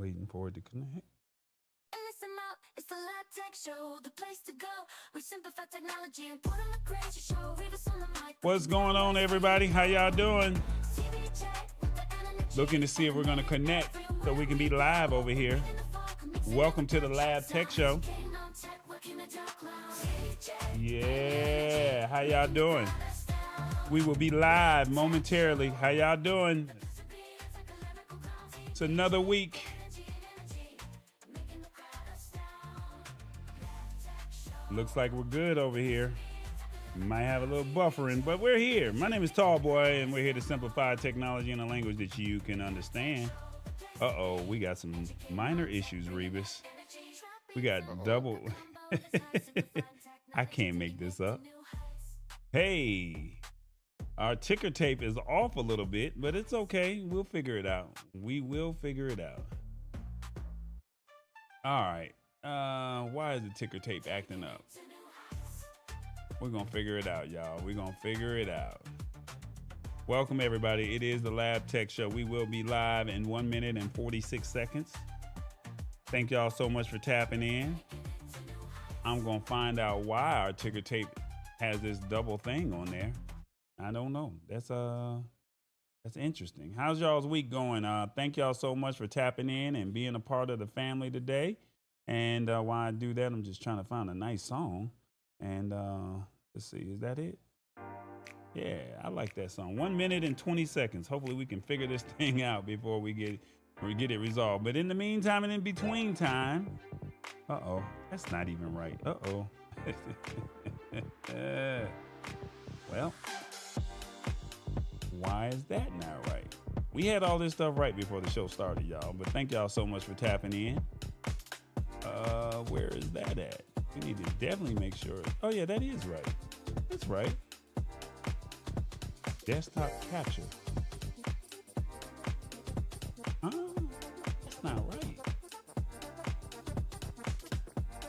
Waiting for it to connect. Listen up, it's the Lab Tech Show, the place to go. We simplify technology and put on a great show. Read us on the mic. What's going on, everybody? How y'all doing? Looking to see if we're going to connect so we can be live over here. Welcome to the Lab Tech Show. Yeah, how y'all doing? We will be live momentarily. How y'all doing? It's another week. Looks like we're good over here. We might have a little buffering, but we're here. My name is Tall Boy, and we're here to simplify technology in a language that you can understand. Uh-oh, we got some minor issues, Rebus. We got double. I can't make this up. Hey, our ticker tape is off a little bit, but it's okay. We'll figure it out. We will figure it out. All right. Why is the ticker tape acting up? We're going to figure it out, y'all. We're going to figure it out. Welcome, everybody. It is the Lab Tech Show. We will be live in 1 minute and 46 seconds. Thank y'all so much for tapping in. I'm going to find out why our ticker tape has this double thing on there. I don't know. That's interesting. How's y'all's week going? Thank y'all so much for tapping in and being a part of the family today. And while I do that, I'm just trying to find a nice song. And let's see, is that it? Yeah, I like that song. 1 minute and 20 seconds. Hopefully we can figure this thing out before we get it resolved. But in the meantime and in between time, uh-oh, that's not even right. Uh-oh. Well, why is that not right? We had all this stuff right before the show started, y'all. But thank y'all so much for tapping in. Where is that at? We need to definitely make sure. Oh yeah, that is right. That's right. Desktop capture. That's not right.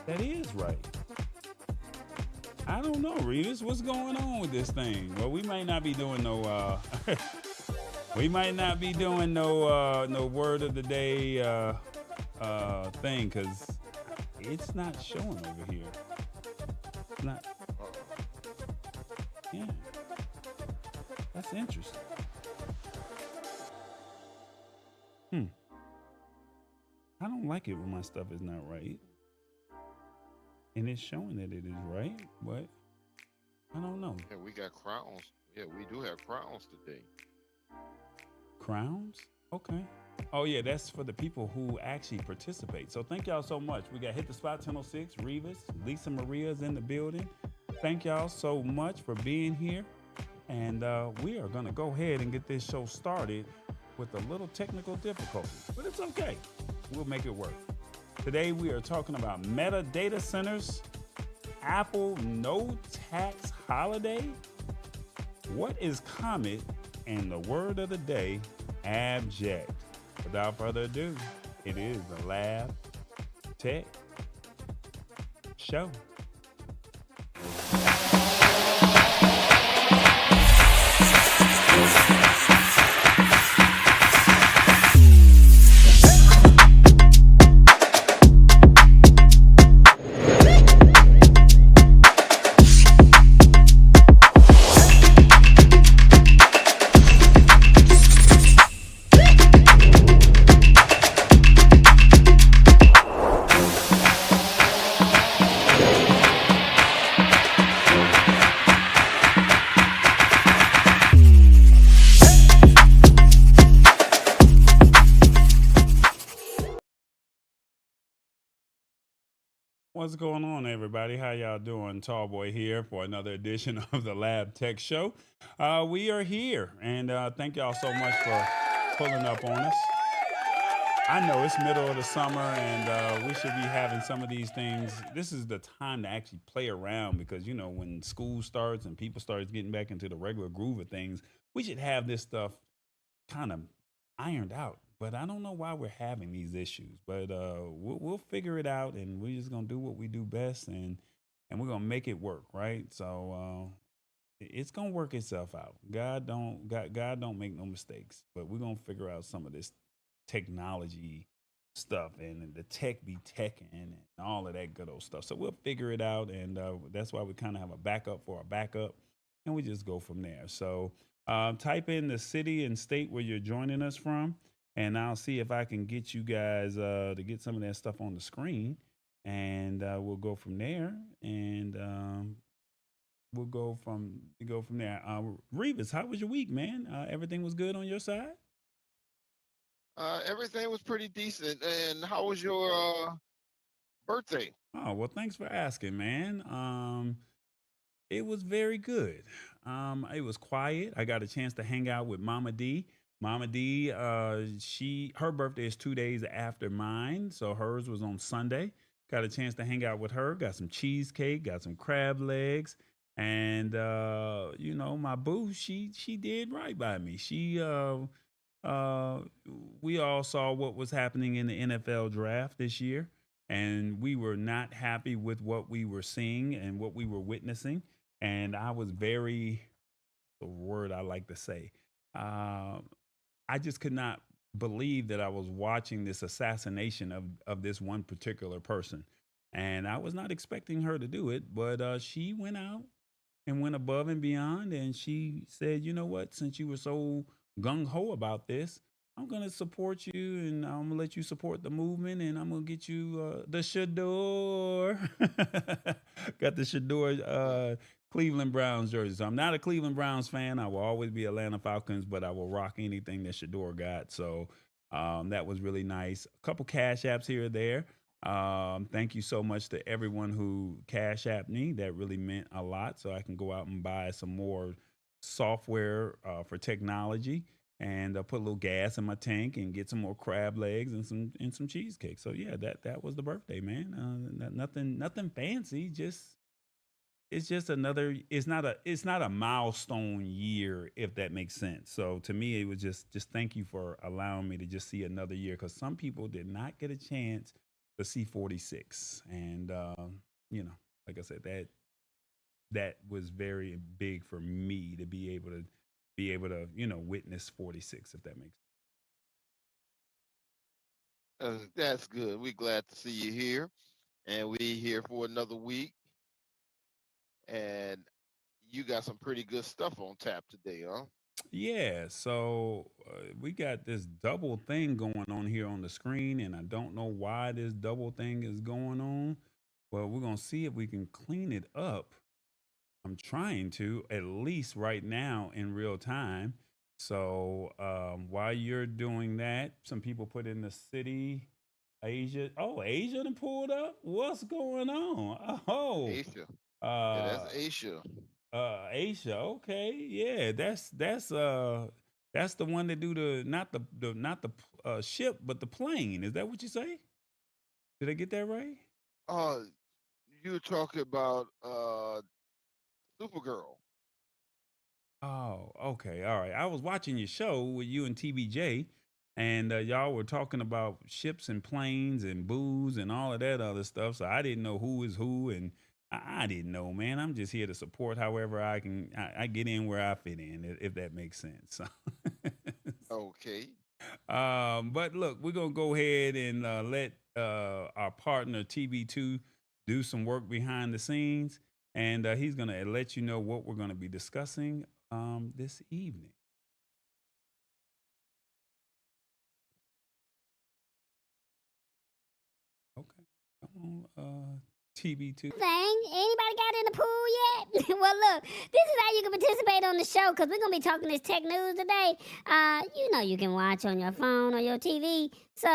That is right. I don't know, Reeves. What's going on with this thing? Well, we might not be doing no we might not be doing no word of the day thing, because it's not showing over here. It's not. Yeah. That's interesting. I don't like it when my stuff is not right. And it's showing that it is right, but I don't know. Yeah, we got crowns. Yeah, we do have crowns today. Crowns? Okay. Oh, yeah, that's for the people who actually participate. So thank y'all so much. We got Hit the Spot 1006, Revis, Lisa Maria's in the building. Thank y'all so much for being here. And we are going to go ahead and get this show started with a little technical difficulty, but it's okay. We'll make it work. Today we are talking about Meta data centers, Apple no tax holiday, what is Comet, and the word of the day, abject. Without further ado, it is the Lab Tech Show. What's going on, everybody? How y'all doing? Tall Boy here for another edition of the Lab Tech Show. We are here, and thank y'all so much for pulling up on us. I know it's middle of the summer, and we should be having some of these things. This is the time to actually play around because, you know, when school starts and people start getting back into the regular groove of things, we should have this stuff kind of ironed out. But I don't know why we're having these issues. But we'll figure it out, and we're just gonna do what we do best, and we're gonna make it work, right? So it's gonna work itself out. God don't make no mistakes. But we're gonna figure out some of this technology stuff, and the tech be teching and all of that good old stuff. So we'll figure it out, and that's why we kind of have a backup for a backup, and we just go from there. So type in the city and state where you're joining us from, and I'll see if I can get you guys to get some of that stuff on the screen, and we'll go from there. And we'll go from there. Revis, how was your week, man? Everything was good on your side? Everything was pretty decent. And how was your birthday? Oh, well, thanks for asking, man. It was very good. It was quiet. I got a chance to hang out with Mama D. Mama D, her birthday is 2 days after mine, so hers was on Sunday. Got a chance to hang out with her. Got some cheesecake. Got some crab legs, and my boo, she did right by me. Uh, we all saw what was happening in the NFL draft this year, and we were not happy with what we were seeing and what we were witnessing. And I was very, the word I like to say, um, I just could not believe that I was watching this assassination of this one particular person. And I was not expecting her to do it, but she went out and went above and beyond. And she said, you know what? Since you were so gung ho about this, I'm gonna support you, and I'm gonna let you support the movement, and I'm gonna get you the Shador. Got the Shador Cleveland Browns jersey. So I'm not a Cleveland Browns fan. I will always be Atlanta Falcons, but I will rock anything that Shador got. So that was really nice. A couple cash apps here or there. Thank you so much to everyone who cash apped me. That really meant a lot. So I can go out and buy some more software for technology, and put a little gas in my tank and get some more crab legs and some cheesecake. So yeah, that was the birthday, man. Nothing fancy. It's just another. It's not a milestone year, if that makes sense. So to me, it was just thank you for allowing me to just see another year, because some people did not get a chance to see 46, and you know, like I said, that was very big for me to be able to witness 46, if that makes That's good. We're glad to see you here. And we here for another week. And you got some pretty good stuff on tap today, huh? sense. Yeah, so we got this double thing going on here on the screen, and I don't know why this double thing is going on. Well, we're gonna see if we can clean it up. I'm trying to, at least right now in real time. So while you're doing that, some people put in the city, Asia. Oh, Asia done pulled up. What's going on? Oh, Asia. Yeah, that's uh, Asia. Asia. Okay, yeah, that's the one that do the not the ship, but the plane. Is that what you say? Did I get that right? Uh, you were talking about Supergirl. Oh, okay. All right. I was watching your show with you and TBJ, and y'all were talking about ships and planes and booze and all of that other stuff. So I didn't know who is who, and I didn't know, man. I'm just here to support however I can. I get in where I fit in, if that makes sense. Okay. But look, we're gonna go ahead and let our partner TB2 do some work behind the scenes, and he's gonna let you know what we're gonna be discussing this evening. Okay, come on, TB2. Thing. Anybody got in the pool yet? Well, look, this is how you can participate on the show, because we're going to be talking this tech news today. You can watch on your phone or your TV. So,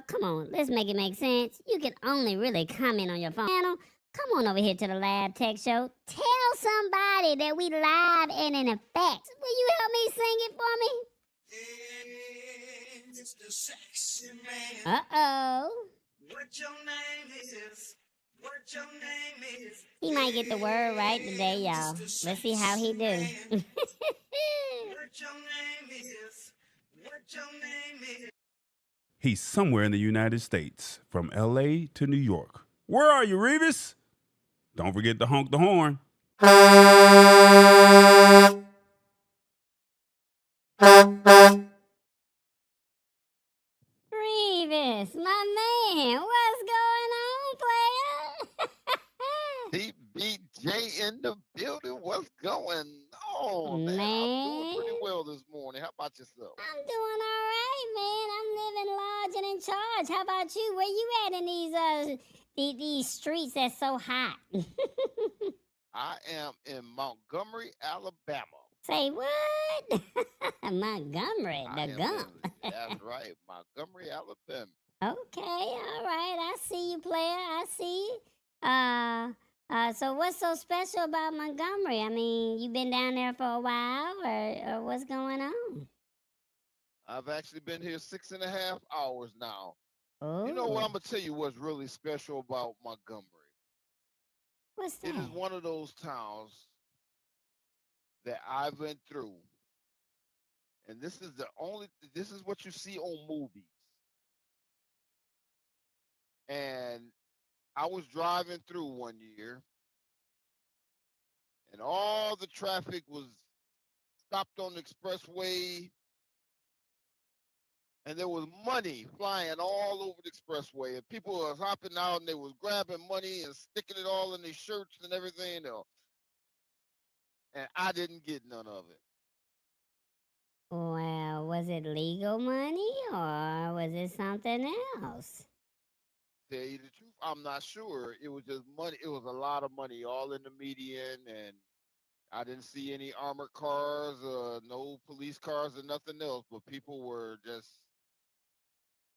come on, let's make it make sense. You can only really comment on your phone channel. Come on over here to the Lab Tech Show. Tell somebody that we live and in effect. Will you help me sing it for me? It's the sexy man. Uh-oh. What your name is? What your name is? He might get the word right today, y'all. Let's see how he do. What your name is? What your name is? He's somewhere in the United States, from LA to New York. Where are you, Revis? Don't forget to honk the horn. Revis. Revis, my man, what's going on, player? DBJ in the building. What's going on, man? I'm doing pretty Man, well this morning. How about yourself? I'm doing all right, man. I'm living large and in charge. How about you? Where you at in these streets that's so hot? I am in Montgomery, Alabama. Say what? Montgomery, I the am gump. in, that's right, Montgomery, Alabama. Okay, all right. I see you, player. I see you. So what's so special about Montgomery? I mean, you been down there for a while, or what's going on? I've actually been here 6.5 hours now. You know what? Oh, I'm gonna tell you what's really special about Montgomery. what's It is that? one of those towns that I went through, and this is what you see on movies. And I was driving through one year, and all the traffic was stopped on the expressway, and there was money flying all over the expressway, and people was hopping out, and they was grabbing money and sticking it all in their shirts and everything else. And I didn't get none of it. Well, was it legal money or was it something else? Tell you the truth, I'm not sure. It was just money. It was a lot of money, all in the median, and I didn't see any armored cars, no police cars, or nothing else. But people were just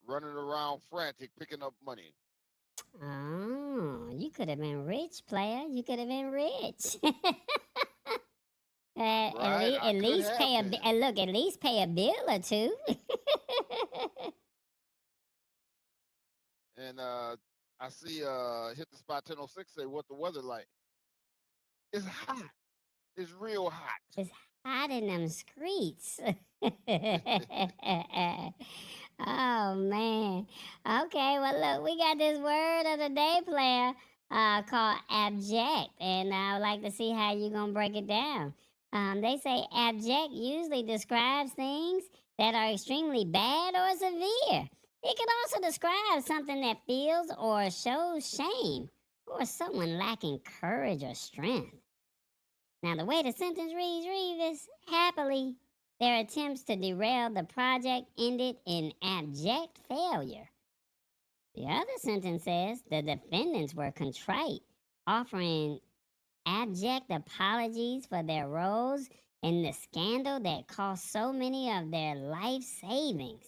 running around frantic, picking up money. Oh, you could have been rich, player. You could have been rich. Right? I At could least have pay been. look. At least pay a bill or two. And I see hit the spot 1006 say what the weather like. It's hot. It's real hot. It's hot in them streets. Oh man. Okay, well look, we got this word of the day, player, called abject, and I would like to see how you gonna break it down. They say abject usually describes things that are extremely bad or severe. It can also describe something that feels or shows shame, or someone lacking courage or strength. Now, the way the sentence reads, is happily, their attempts to derail the project ended in abject failure. The other sentence says the defendants were contrite, offering abject apologies for their roles in the scandal that cost so many of their life savings.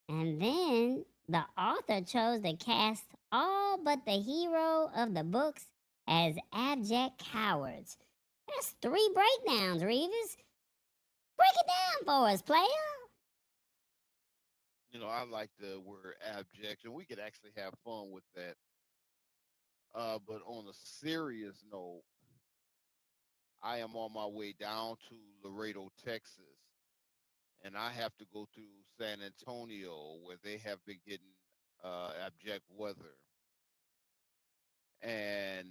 And then the author chose to cast all but the hero of the books as abject cowards. That's three breakdowns, Reeves. Break it down for us, player. I like the word abject, and we could actually have fun with that. But on a serious note, I am on my way down to Laredo, Texas, and I have to go through San Antonio where they have been getting abject weather. And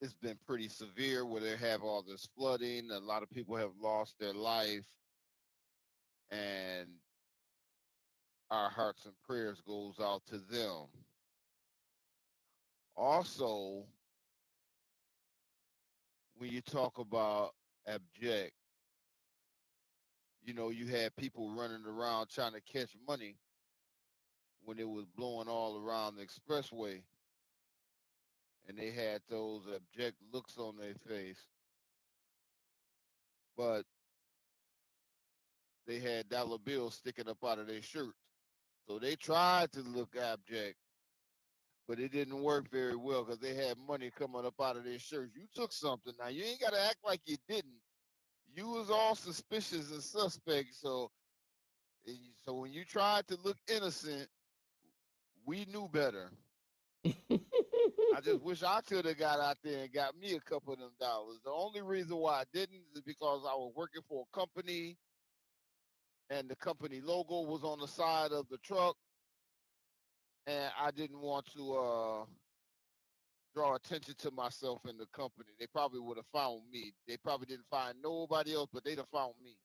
it's been pretty severe where they have all this flooding. A lot of people have lost their life, and our hearts and prayers goes out to them. Also, when you talk about abject, you had people running around trying to catch money when it was blowing all around the expressway, and they had those abject looks on their face, but they had dollar bills sticking up out of their shirts. So they tried to look abject, but it didn't work very well because they had money coming up out of their shirts. You took something. Now you ain't got to act like you didn't. You was all suspicious and suspect. So when you tried to look innocent, we knew better. I just wish I could have got out there and got me a couple of them dollars. The only reason why I didn't is because I was working for a company and the company logo was on the side of the truck, and I didn't want to draw attention to myself in the company. They probably would have found me. They probably didn't find nobody else, but they'd have found me.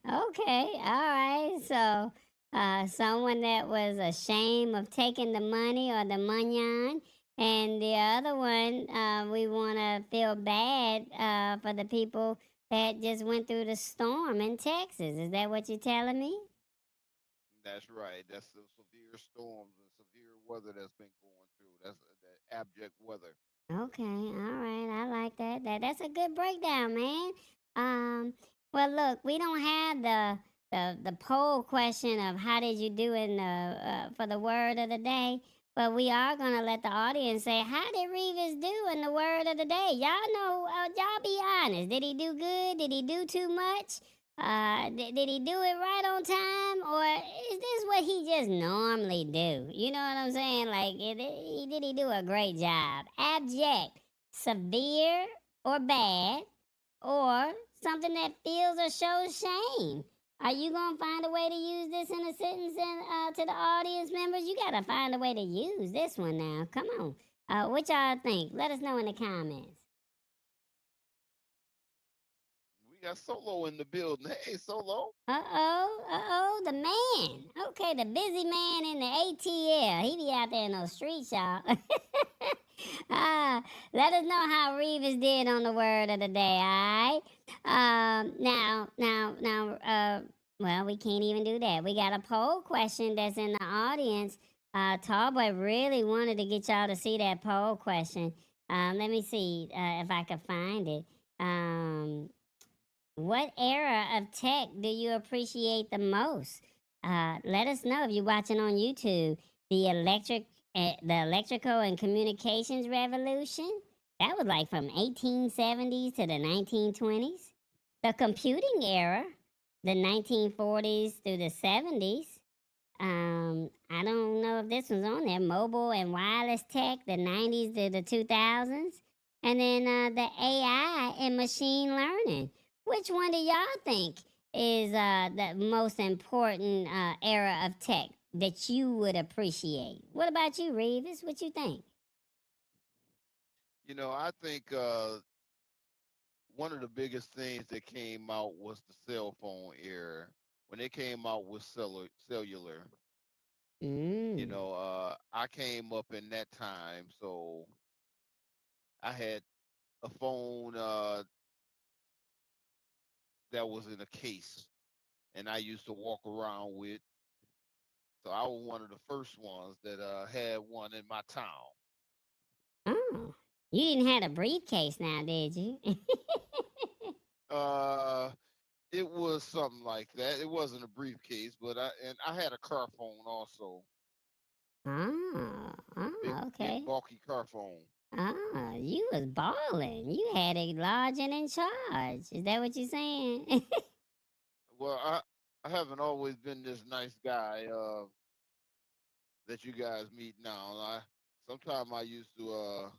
Okay, all right. So, someone that was ashamed of taking the money or the munyan, and the other one, we want to feel bad for the people that just went through the storm in Texas. Is that what you're telling me? That's right. That's the severe storms and severe weather that's been going through. That's that abject weather. Okay, all right. I like that. That's a good breakdown, man. Um, well, look, we don't have the poll question of how did you do in the for the word of the day, but we are gonna let the audience say how did Revis do in the word of the day. Y'all know, y'all be honest. Did he do good? Did he do too much? Did he do it right on time, or is this what he just normally do? You know what I'm saying? Like, did he do a great job? Abject, severe, or bad, or something that feels or shows shame. Are you gonna find a way to use this in a sentence and to the audience members? You gotta find a way to use this one now. Come on. What y'all think? Let us know in the comments. We got Solo in the building. Hey, Solo. The man. Okay, the busy man in the ATL. He be out there in those streets, y'all. Let us know how Reeves did on the word of the day, alright? Well, we can't even do that. We got a poll question that's in the audience. Tallboy really wanted to get y'all to see that poll question. Let me see if I can find it. What era of tech do you appreciate the most? Let us know if you're watching on YouTube. The electrical and communications revolution. That was like from 1870s to the 1920s. The computing era, the 1940s through the 70s. I don't know if this was on there. Mobile and wireless tech, the 90s to the 2000s. And then the AI and machine learning. Which one do y'all think is the most important era of tech that you would appreciate? What about you, Reeves? What you think? I think one of the biggest things that came out was the cell phone era. When they came out with cellular, Mm. I came up in that time, so I had a phone that was in a case, and I used to walk around with. So I was one of the first ones that had one in my town. Oh, you didn't have a briefcase now, did you? Uh, it was something like that. It wasn't a briefcase, but I had a car phone also, Oh, big oh, big okay. bulky car phone. Oh, you was balling. You had it large and in charge. Is that what you're saying? Well, I haven't always been this nice guy that you guys meet now. Sometimes I used to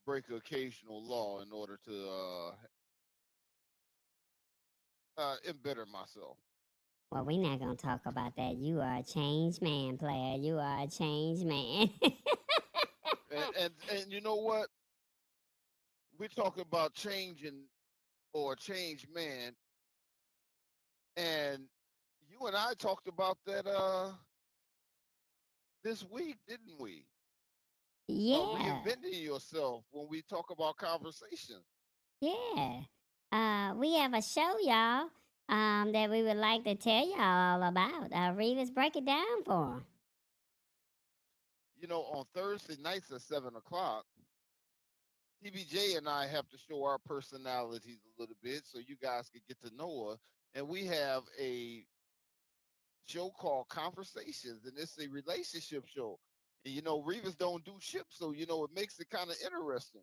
break occasional law in order to embetter myself. Well, we're not gonna talk about that. You are a changed man, player. You are a changed man. And you know what? We're talking about changing or a changed man, and you and I talked about that this week, didn't we? About Yeah, reinventing yourself when we talk about conversations. yeah. We have a show, y'all, that we would like to tell y'all all about. Revis, break it down for 'em. On Thursday nights at 7 o'clock, TBJ and I have to show our personalities a little bit so you guys can get to know us. And we have a show called Conversations, and it's a relationship show. And Revis don't do ships, so it makes it kind of interesting.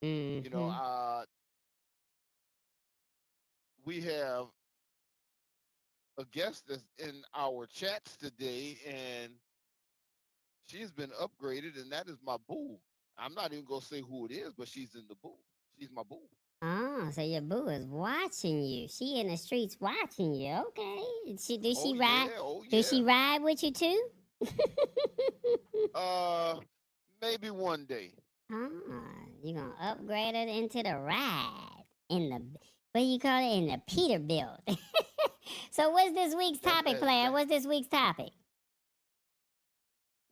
You know, Mm-hmm. uh, we have a guest that's in our chats today, and she's been upgraded, and that is my boo. I'm not even gonna say who it is, but she's in the boo. She's my boo. Oh, so your boo is watching you. She in the streets watching you. Okay. She do Oh she ride? yeah, oh Do yeah. she ride with you too? Uh, maybe one day. Ah, you gonna upgrade it into the ride in what do you call it? In the Peterbilt. So what's this week's That's topic, player? What's this week's topic?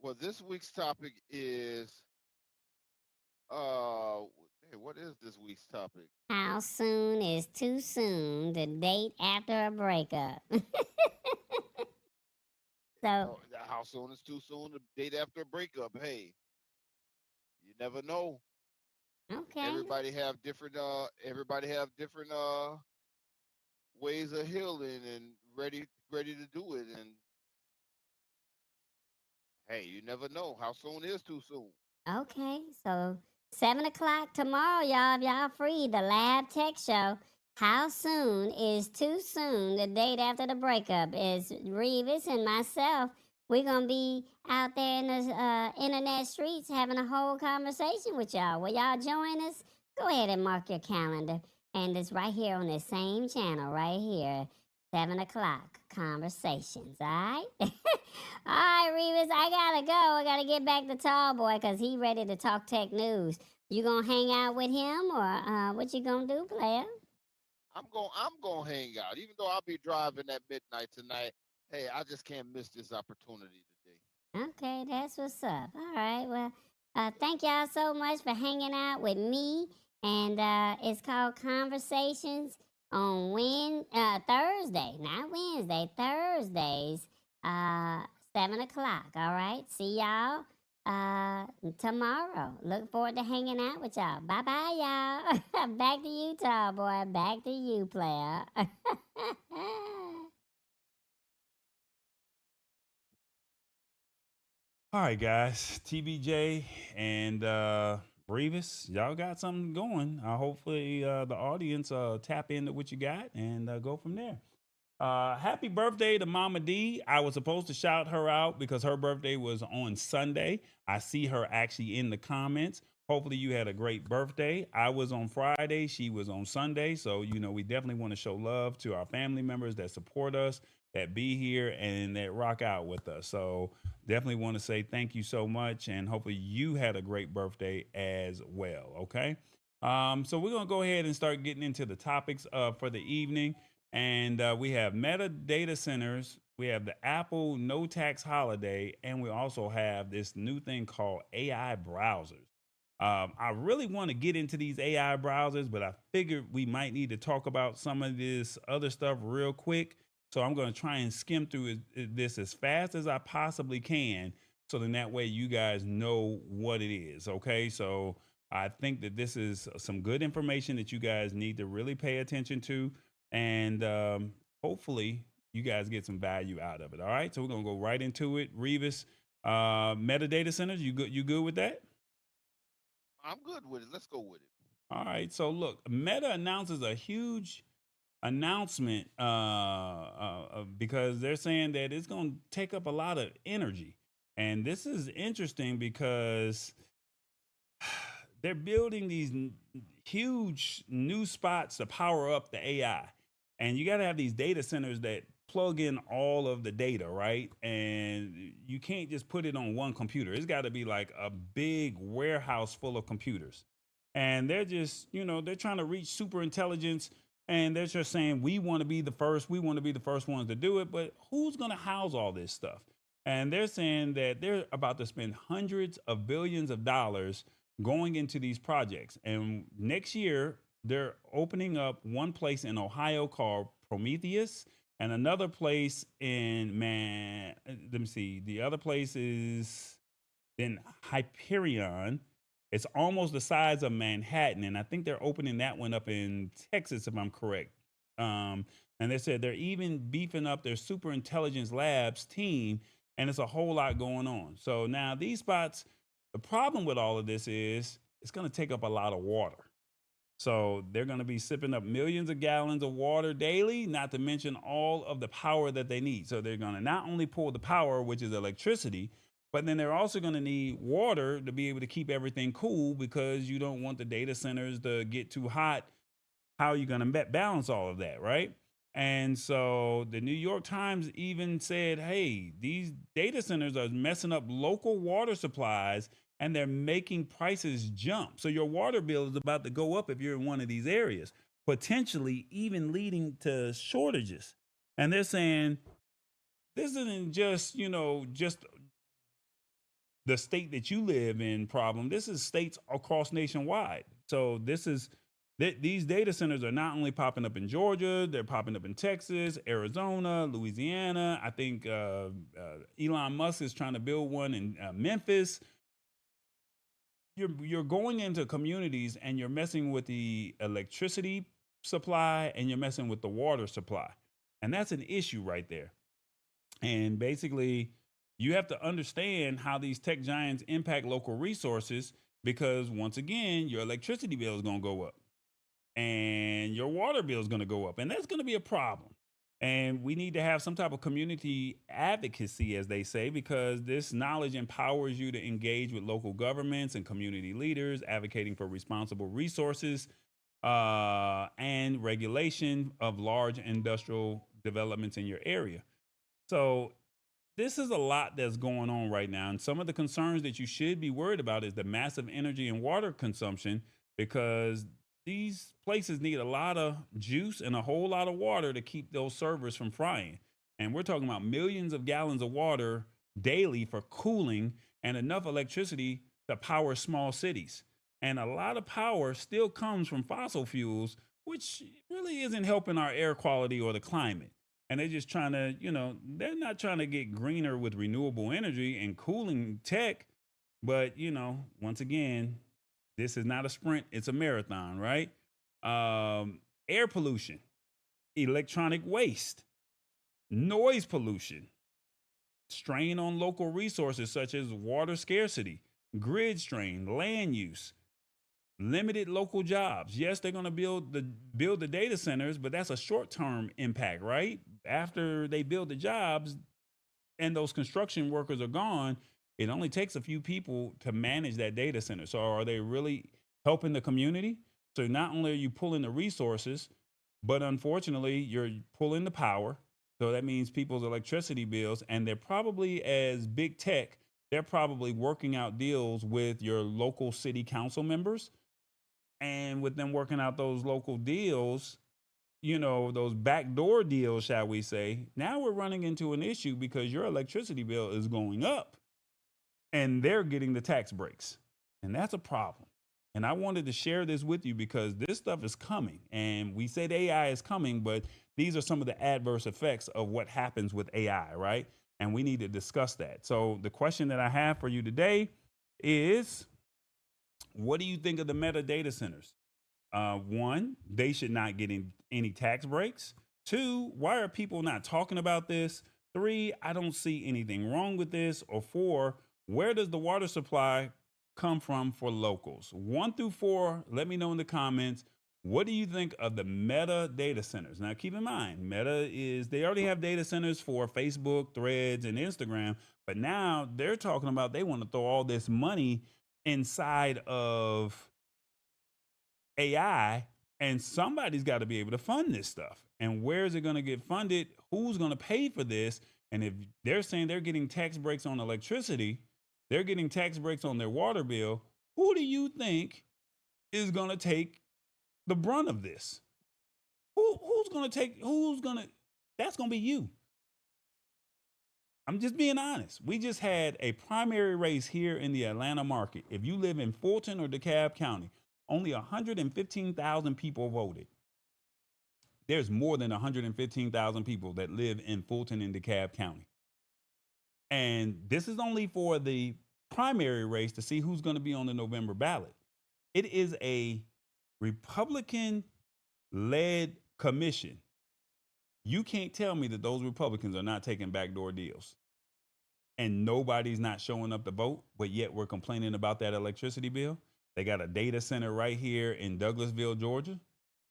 well. This week's topic is uh. Hey, what is this week's topic? How soon is too soon to date after a breakup? So, How soon is too soon to date after a breakup? Hey, you never know. okay. Everybody have different ways of healing and ready to do it. And hey, you never know. How soon is too soon? Okay, so 7 o'clock tomorrow, y'all. If y'all free, the Lab Tech Show. How soon is too soon? The date after the breakup is Revis and myself. We're gonna be out there in the internet streets having a whole conversation with y'all. Will y'all join us? Go ahead and mark your calendar, and it's right here on this same channel, right here, 7 o'clock conversations. All right. All right, Revis, I gotta go. I gotta get back to Tall Boy because he ready to talk tech news. You gonna hang out with him or what you gonna do, player? I'm gonna hang out, even though I'll be driving at midnight tonight. Hey, I just can't miss this opportunity today. Okay, that's what's up. All right, well, thank y'all so much for hanging out with me. And it's called Conversations on Thursday, not Wednesday, Thursdays, uh, 7 o'clock. All right, see y'all tomorrow. Look forward to hanging out with y'all. Bye bye, y'all. Back to you, tall boy. Back to you, player. All right, guys. TBJ and Revis, y'all got something going. Hopefully, the audience tap into what you got and go from there. Happy birthday to Mama D. I was supposed to shout her out because her birthday was on Sunday. I see her actually in the comments. Hopefully, you had a great birthday. I was on Friday. She was on Sunday. So, we definitely want to show love to our family members that support us, that be here, and that rock out with us. So, definitely want to say thank you so much. And hopefully, you had a great birthday as well. Okay. So, we're going to go ahead and start getting into the topics for the evening. And we have Meta data centers. We have the Apple no tax holiday. And we also have this new thing called AI browsers. I really want to get into these AI browsers, but I figured we might need to talk about some of this other stuff real quick. So I'm going to try and skim through this as fast as I possibly can. So then that way you guys know what it is. Okay. So I think that this is some good information that you guys need to really pay attention to. And hopefully you guys get some value out of it. All right. So we're going to go right into it. Revis, metadata centers, you good with that? I'm good with it. Let's go with it. All right. So look, Meta announces a huge announcement because they're saying that it's going to take up a lot of energy. And this is interesting because they're building these huge new spots to power up the AI. And you got to have these data centers that plug in all of the data, right? And you can't just put it on one computer. It's got to be like a big warehouse full of computers. And they're just, they're trying to reach super intelligence and they're just saying, we want to be the first, we want to be the first ones to do it. But who's going to house all this stuff? And they're saying that they're about to spend hundreds of billions of dollars going into these projects. And next year, they're opening up one place in Ohio called Prometheus and another place in let me see. The other place is in Hyperion. It's almost the size of Manhattan. And I think they're opening that one up in Texas, if I'm correct. And they said they're even beefing up their super intelligence labs team, and it's a whole lot going on. So now these spots, the problem with all of this is it's going to take up a lot of water. So they're going to be sipping up millions of gallons of water daily, not to mention all of the power that they need. So they're going to not only pull the power, which is electricity, but then they're also going to need water to be able to keep everything cool because you don't want the data centers to get too hot. How are you going to balance all of that, right? And so the New York Times even said, hey, these data centers are messing up local water supplies and they're making prices jump. So your water bill is about to go up if you're in one of these areas. potentially even leading to shortages. And they're saying this isn't just, just the state that you live in problem. This is states across nationwide. So these data centers are not only popping up in Georgia, they're popping up in Texas, Arizona, Louisiana. I think Elon Musk is trying to build one in Memphis. You're going into communities and you're messing with the electricity supply and you're messing with the water supply. And that's an issue right there. And basically, you have to understand how these tech giants impact local resources because once again, your electricity bill is going to go up and your water bill is going to go up. And that's going to be a problem. And we need to have some type of community advocacy, as they say, because this knowledge empowers you to engage with local governments and community leaders, advocating for responsible resources and regulation of large industrial developments in your area. So this is a lot that's going on right now. And some of the concerns that you should be worried about is the massive energy and water consumption because these places need a lot of juice and a whole lot of water to keep those servers from frying. And we're talking about millions of gallons of water daily for cooling and enough electricity to power small cities. And a lot of power still comes from fossil fuels, which really isn't helping our air quality or the climate. And they're just trying to, they're not trying to get greener with renewable energy and cooling tech. But, once again, this is not a sprint, it's a marathon, right? Air pollution, electronic waste, noise pollution, strain on local resources such as water scarcity, grid strain, land use, limited local jobs. Yes, they're going to build the data centers, but that's a short-term impact, right? After they build the jobs and those construction workers are gone, it only takes a few people to manage that data center. So are they really helping the community? So not only are you pulling the resources, but unfortunately you're pulling the power. So that means people's electricity bills, and they're probably, as big tech, they're probably working out deals with your local city council members. And with them working out those local deals, those backdoor deals, shall we say, now we're running into an issue because your electricity bill is going up and they're getting the tax breaks. And that's a problem. And I wanted to share this with you because this stuff is coming. And we said AI is coming, but these are some of the adverse effects of what happens with AI, right? And we need to discuss that. So the question that I have for you today is, what do you think of the meta data centers? One, they should not get any tax breaks. Two, why are people not talking about this? Three, I don't see anything wrong with this. Or four, where does the water supply come from for locals? 1 through 4, let me know in the comments. What do you think of the Meta data centers? Now, keep in mind, they already have data centers for Facebook, Threads, and Instagram, but now they're talking about they want to throw all this money inside of AI, and somebody's got to be able to fund this stuff. And where is it going to get funded? Who's going to pay for this? And if they're saying they're getting tax breaks on electricity, they're getting tax breaks on their water bill, who do you think is going to take the brunt of this? That's going to be you. I'm just being honest. We just had a primary race here in the Atlanta market. If you live in Fulton or DeKalb County, only 115,000 people voted. There's more than 115,000 people that live in Fulton and DeKalb County. And this is only for the primary race to see who's going to be on the November ballot. It is a Republican led commission. You can't tell me that those Republicans are not taking backdoor deals. And nobody's not showing up to vote, but yet we're complaining about that electricity bill. They got a data center right here in Douglasville, Georgia.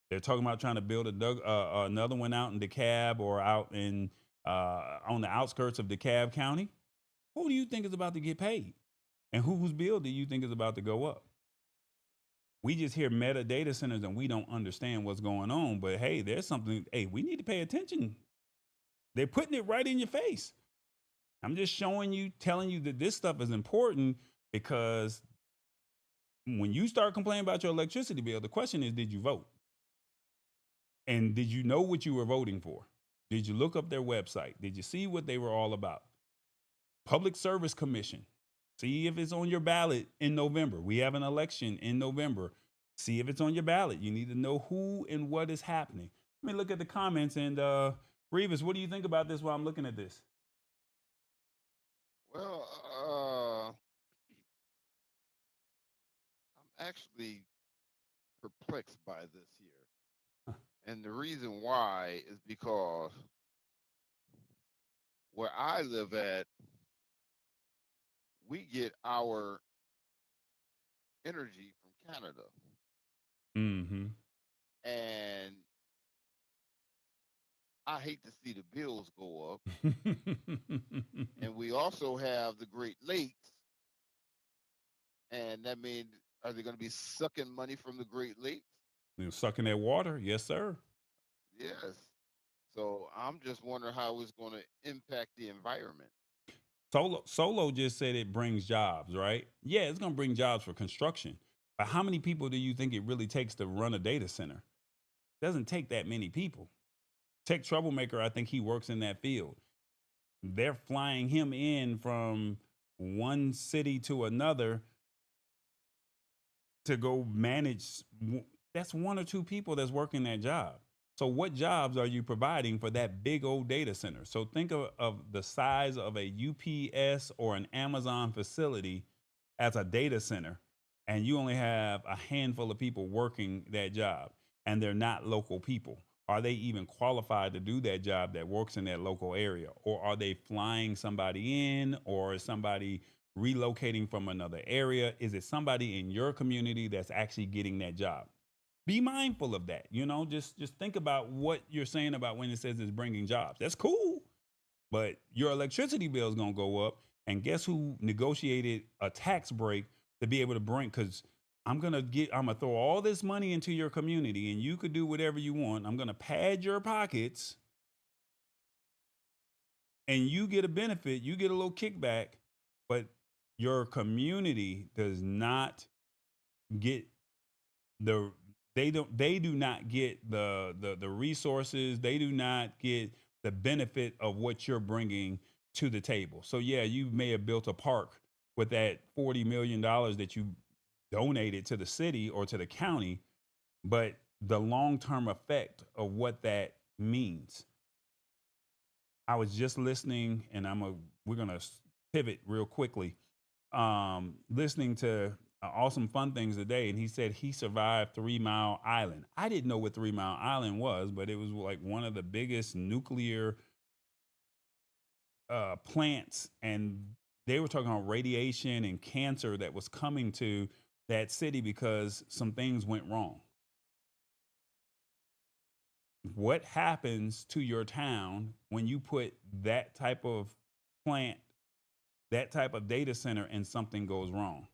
They're talking about trying to build another one out in DeKalb or out in on the outskirts of DeKalb County. Who do you think is about to get paid? And whose bill do you think is about to go up? We just hear meta data centers and we don't understand what's going on. But hey, there's something. Hey, we need to pay attention. They're putting it right in your face. I'm just showing you, telling you that this stuff is important because when you start complaining about your electricity bill, the question is, did you vote? And did you know what you were voting for? Did you look up their website? Did you see what they were all about? Public Service Commission. See if it's on your ballot in November. We have an election in November. See if it's on your ballot. You need to know who and what is happening. Let me look at the comments. And Revis, what do you think about this while I'm looking at this? Well, I'm actually perplexed by this here. And the reason why is because where I live at, we get our energy from Canada. Mm-hmm. And I hate to see the bills go up. And we also have the Great Lakes. And that means, are they going to be sucking money from the Great Lakes? They're sucking that water. Yes, sir. Yes. So I'm just wondering how it's going to impact the environment. Solo just said it brings jobs, right? Yeah, it's going to bring jobs for construction. But how many people do you think it really takes to run a data center? It doesn't take that many people. Tech Troublemaker, I think he works in that field. They're flying him in from one city to another to go manage. That's one or two people that's working that job. So what jobs are you providing for that big old data center? So think of the size of a UPS or an Amazon facility as a data center, and you only have a handful of people working that job, and they're not local people. Are they even qualified to do that job that works in that local area? Or are they flying somebody in, or is somebody relocating from another area? Is it somebody in your community that's actually getting that job? Be mindful of that. Just think about what you're saying about when it says it's bringing jobs. That's cool, but your electricity bill is going to go up. And guess who negotiated a tax break to be able to bring? Because I'm gonna throw all this money into your community, and you could do whatever you want. I'm gonna pad your pockets, and you get a benefit. You get a little kickback, but your community does not get the they do not get the resources. They do not get the benefit of what you're bringing to the table. So yeah, you may have built a park with that $40 million that you donated to the city or to the county, but the long-term effect of what that means. I was just listening, and we're gonna pivot real quickly. Listening to Awesome Fun Things today, and he said he survived 3 Mile Island. I didn't know what 3 Mile Island was, but it was like one of the biggest nuclear plants, and they were talking about radiation and cancer that was coming to that city because some things went wrong. What happens to your town when you put that type of plant, that type of data center, and something goes wrong?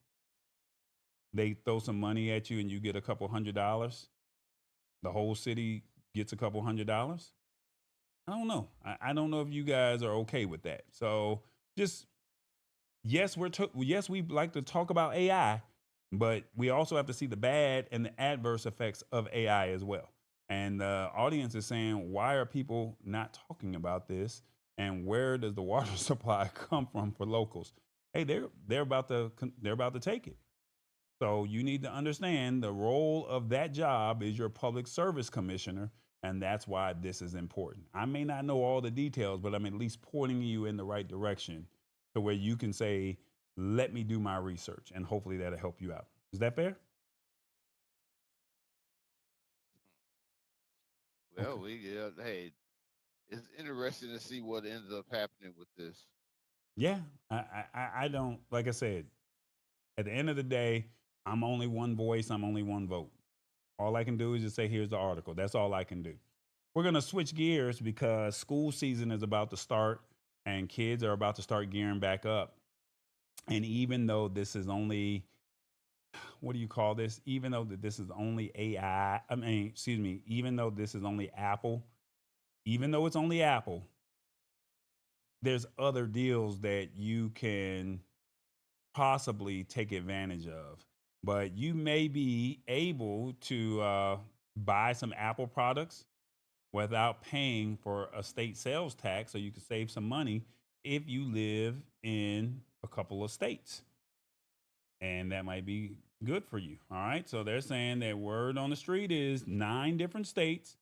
They throw some money at you and you get a couple $100. The whole city gets a couple $100. I don't know. I don't know if you guys are okay with that. So just yes, yes, we like to talk about AI, but we also have to see the bad and the adverse effects of AI as well. And the audience is saying, why are people not talking about this? And where does the water supply come from for locals? Hey, they're about to take it. So you need to understand the role of that job is your public service commissioner, and that's why this is important. I may not know all the details, but I'm at least pointing you in the right direction to where you can say, let me do my research, and hopefully that'll help you out. Is that fair? Well, Okay. hey, it's interesting to see what ends up happening with this. Yeah, I don't, like I said, at the end of the day, I'm only one voice, I'm only one vote. All I can do is just say, here's the article. That's all I can do. We're going to switch gears because school season is about to start and kids are about to start gearing back up. And even though this is only, what do you call this? Even though that this is only AI, I mean, excuse me, even though this is only Apple, even though it's only Apple, there's other deals that you can possibly take advantage of. But you may be able to buy some Apple products without paying for a state sales tax, so you can save some money if you live in a couple of states. And that might be good for you. All right. So they're saying that word on the street is 9 different states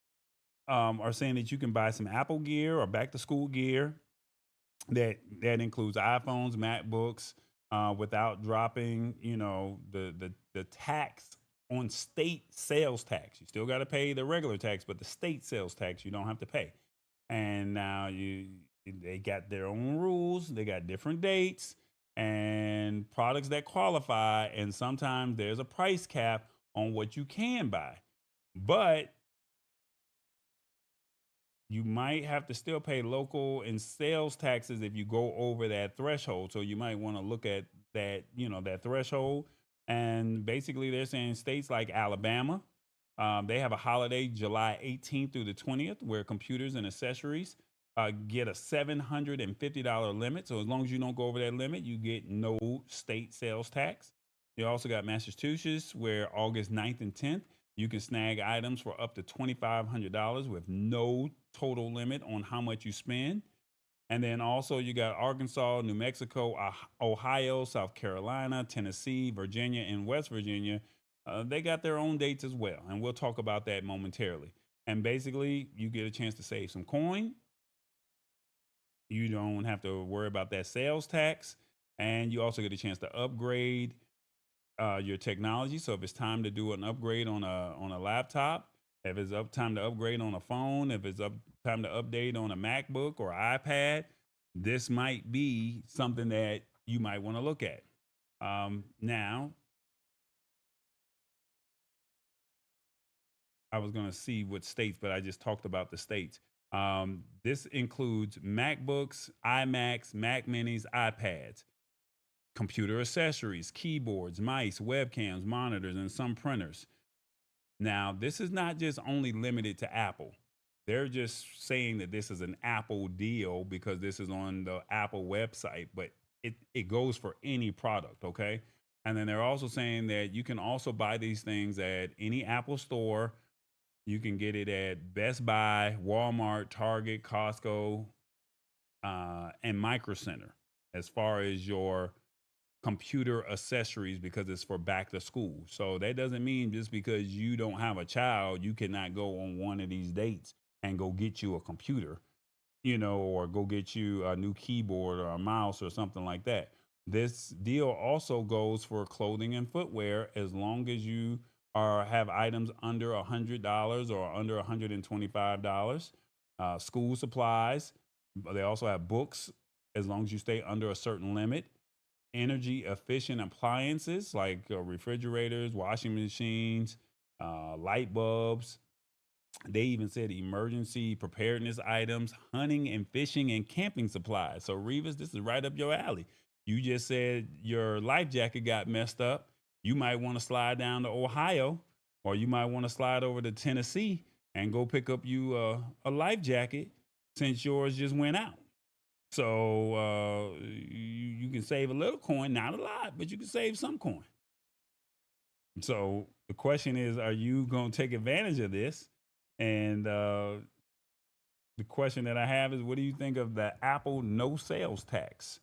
are saying that you can buy some Apple gear or back to school gear that includes iPhones, MacBooks, without dropping, the tax on state sales tax. You still got to pay the regular tax, but the state sales tax you don't have to pay. And now they got their own rules. They got different dates and products that qualify, and sometimes there's a price cap on what you can buy. But you might have to still pay local and sales taxes if you go over that threshold. So you might want to look at that, that threshold. And basically, they're saying states like Alabama, they have a holiday July 18th through the 20th where computers and accessories get a $750 limit. So as long as you don't go over that limit, you get no state sales tax. You also got Massachusetts where August 9th and 10th, you can snag items for up to $2,500 with no total limit on how much you spend. And then also you got Arkansas, New Mexico, Ohio, South Carolina, Tennessee, Virginia, and West Virginia. They got their own dates as well. And we'll talk about that momentarily. And basically, you get a chance to save some coin. You don't have to worry about that sales tax. And you also get a chance to upgrade your technology. So if it's time to do an upgrade on a laptop, if it's time to upgrade on a phone, if it's time to update on a MacBook or iPad, this might be something that you might want to look at. Now, I was going to see what states, but I just talked about the states. This includes MacBooks, iMacs, Mac Minis, iPads, computer accessories, keyboards, mice, webcams, monitors, and some printers. Now, this is not just only limited to Apple. They're just saying that this is an Apple deal because this is on the Apple website, but it goes for any product, okay? And then they're also saying that you can also buy these things at any Apple store. You can get it at Best Buy, Walmart, Target, Costco, and Micro Center as far as your computer accessories because it's for back to school. So that doesn't mean just because you don't have a child, you cannot go on one of these dates and go get you a computer, or go get you a new keyboard or a mouse or something like that. This deal also goes for clothing and footwear as long as you have items under $100 or under $125. School supplies. They also have books as long as you stay under a certain limit. Energy efficient appliances like refrigerators, washing machines, light bulbs. They even said emergency preparedness items, hunting and fishing and camping supplies. So, Revis, this is right up your alley. You just said your life jacket got messed up. You might want to slide down to Ohio, or you might want to slide over to Tennessee and go pick up you a life jacket since yours just went out. So you can save a little coin, not a lot, but you can save some coin. So the question is, are you going to take advantage of this? And the question that I have is, what do you think of the Apple no sales tax?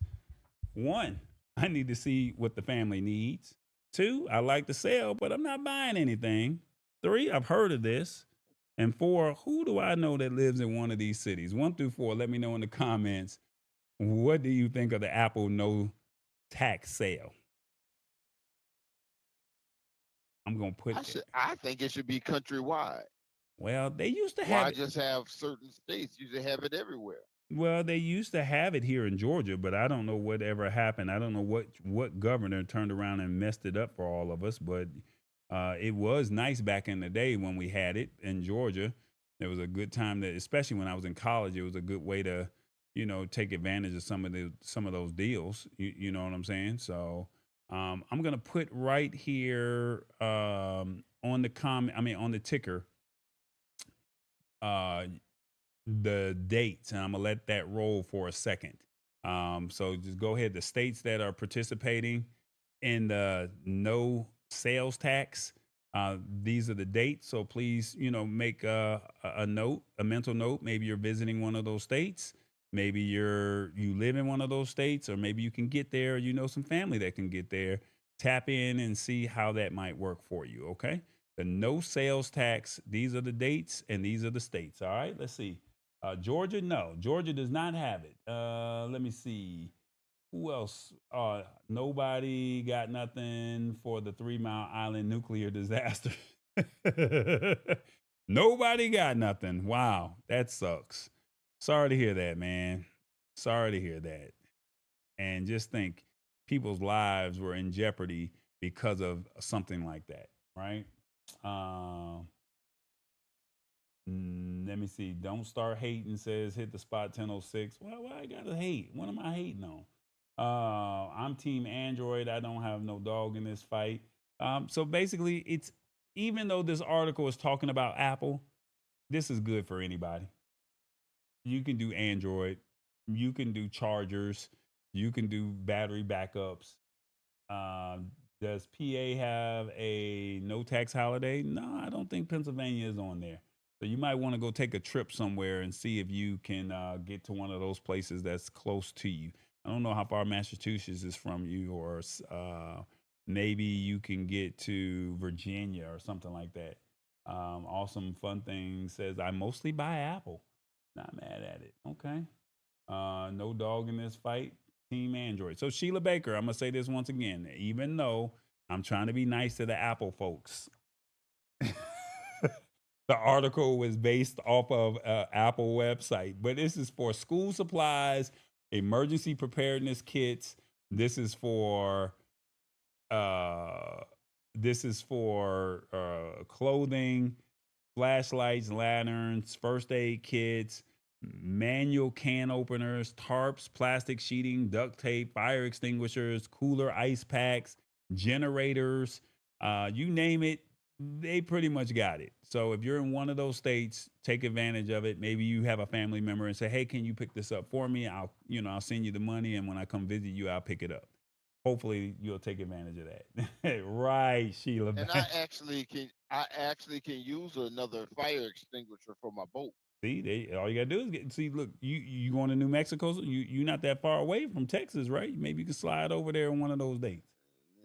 1, I need to see what the family needs. 2, I like to sell, but I'm not buying anything. 3, I've heard of this. And 4, who do I know that lives in one of these cities? 1 through 4, let me know in the comments. What do you think of the Apple no tax sale? I'm going to put I think it should be countrywide. Well, they used to Why have it. just have certain states? You should have it everywhere. Well, they used to have it here in Georgia, but I don't know whatever happened. I don't know what governor turned around and messed it up for all of us, but it was nice back in the day when we had it in Georgia. It was a good time that, especially when I was in college, it was a good way to, take advantage of some of those deals. You know what I'm saying? So I'm gonna put right here on the ticker, the dates, and I'm gonna let that roll for a second. So just go ahead. The states that are participating in the no sales tax, These are the dates, so please, make a note, a mental note. Maybe you're visiting one of those states. Maybe you live in one of those states, or maybe you can get there. You know some family that can get there. Tap in and see how that might work for you. Okay. The no sales tax. These are the dates and these are the states. All right. Let's see. Georgia, no. Georgia does not have it. Let me see. Who else? Nobody got nothing for the 3 Mile Island nuclear disaster. Nobody got nothing. Wow, that sucks. Sorry to hear that, man. Sorry to hear that. And just think people's lives were in jeopardy because of something like that, right? Um, Let me see. Don't start hating says hit the spot 1006. Well, why I gotta hate? What am I hating on? I'm team Android. I don't have no dog in this fight. So basically, it's even though this article is talking about Apple, this is good for anybody. You can do Android, you can do chargers, you can do battery backups. Um, does PA have a no tax holiday? No, I don't think Pennsylvania is on there. So you might want to go take a trip somewhere and see if you can get to one of those places that's close to you. I don't know how far Massachusetts is from you, or maybe you can get to Virginia or something like that. Awesome Fun Thing says, I mostly buy Apple. Not mad at it. Okay. No dog in this fight. Team Android. So Sheila Baker, I'm gonna say this once again. Even though I'm trying to be nice to the Apple folks, the article was based off of Apple website, but this is for school supplies, emergency preparedness kits. This is for uh, clothing, flashlights, lanterns, first aid kits, manual can openers, tarps, plastic sheeting, duct tape, fire extinguishers, cooler ice packs, generators, you name it, they pretty much got it. So if you're in one of those states, take advantage of it. Maybe you have a family member and say, "Hey, can you pick this up for me? I'll send you the money, and when I come visit you, I'll pick it up." Hopefully, you'll take advantage of that. Right, Sheila. And I actually can use another fire extinguisher for my boat. See, all you gotta do is see. Look, you going to New Mexico? So you not that far away from Texas, right? Maybe you can slide over there on one of those dates.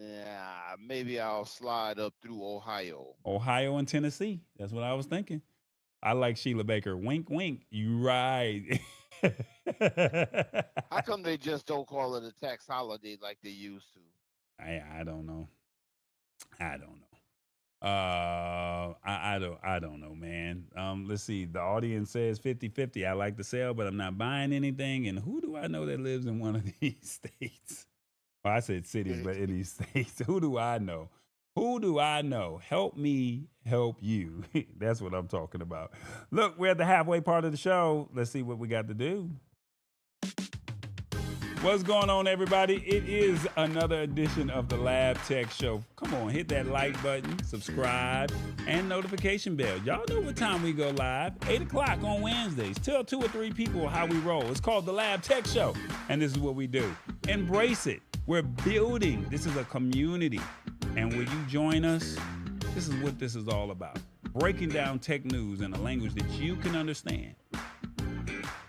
Yeah, maybe I'll slide up through Ohio. Ohio and Tennessee. That's what I was thinking. I like Sheila Baker. Wink, wink. You right. How come they just don't call it a tax holiday like they used to? I don't know. I don't know. I don't know, man. Let's see. The audience says 50-50. I like the sale, but I'm not buying anything. And who do I know that lives in one of these states? Well, I said cities, but in these states, who do I know? Who do I know? Help me help you. That's what I'm talking about. Look, we're at the halfway part of the show. Let's see what we got to do. What's going on, everybody? It is another edition of the Lab Tech Show. Come on, hit that like button, subscribe, and notification bell. Y'all know what time we go live. 8 o'clock on Wednesdays. Tell 2 or 3 people how we roll. It's called the Lab Tech Show, and this is what we do. Embrace it. We're building. This is a community. And when you join us, this is what this is all about. Breaking down tech news in a language that you can understand.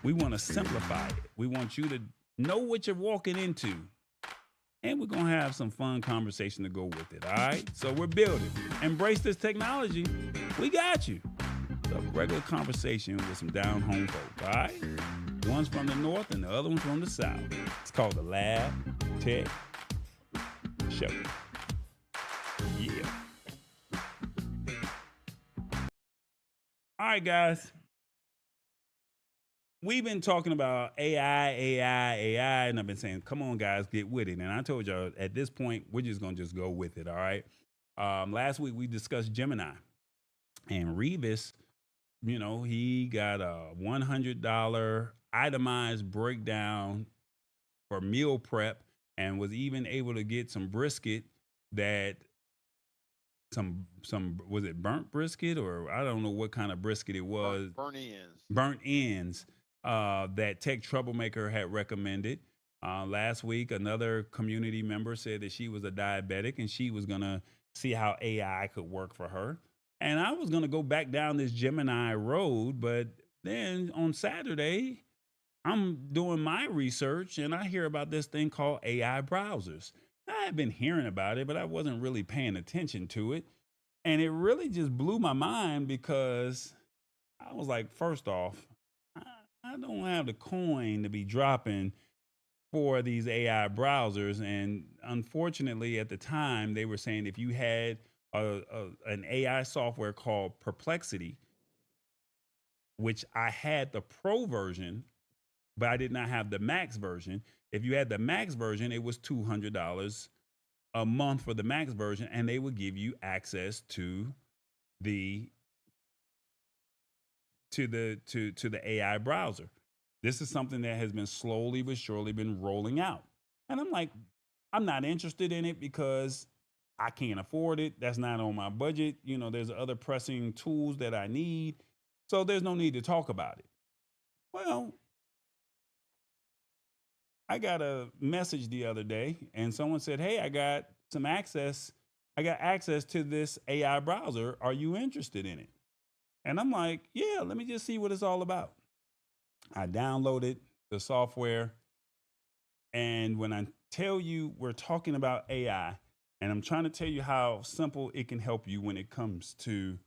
We want to simplify it. We want you to know what you're walking into. And we're going to have some fun conversation to go with it, all right? So we're building. Embrace this technology. We got you. It's a regular conversation with some down-home folk, all right? One's from the north and the other one's from the south. It's called the Lab Tech Show. Yeah. All right, guys. We've been talking about AI, and I've been saying, come on, guys, get with it. And I told y'all at this point, we're just going to just go with it, all right? Last week, we discussed Gemini. And Revis, he got a $100 itemized breakdown for meal prep and was even able to get some brisket that was it burnt brisket, or I don't know what kind of brisket it was. Burnt ends that Tech Troublemaker had recommended. Last week, another community member said that she was a diabetic and she was going to see how AI could work for her. And I was going to go back down this Gemini road, but then on Saturday, I'm doing my research and I hear about this thing called AI browsers. I had been hearing about it, but I wasn't really paying attention to it. And it really just blew my mind because I was like, first off, I, I don't have the coin to be dropping for these AI browsers. And unfortunately, at the time, they were saying if you had an AI software called Perplexity, which I had the pro version, but I did not have the max version. If you had the max version, it was $200 a month for the max version, and they would give you access the to the AI browser. This is something that has been slowly but surely been rolling out. And I'm like, I'm not interested in it because I can't afford it. That's not on my budget. There's other pressing tools that I need. So there's no need to talk about it. Well, I got a message the other day and someone said, "Hey, I got some access. I got access to this AI browser. Are you interested in it?" And I'm like, "Yeah, let me just see what it's all about." I downloaded the software. And when I tell you we're talking about AI, and I'm trying to tell you how simple it can help you when it comes to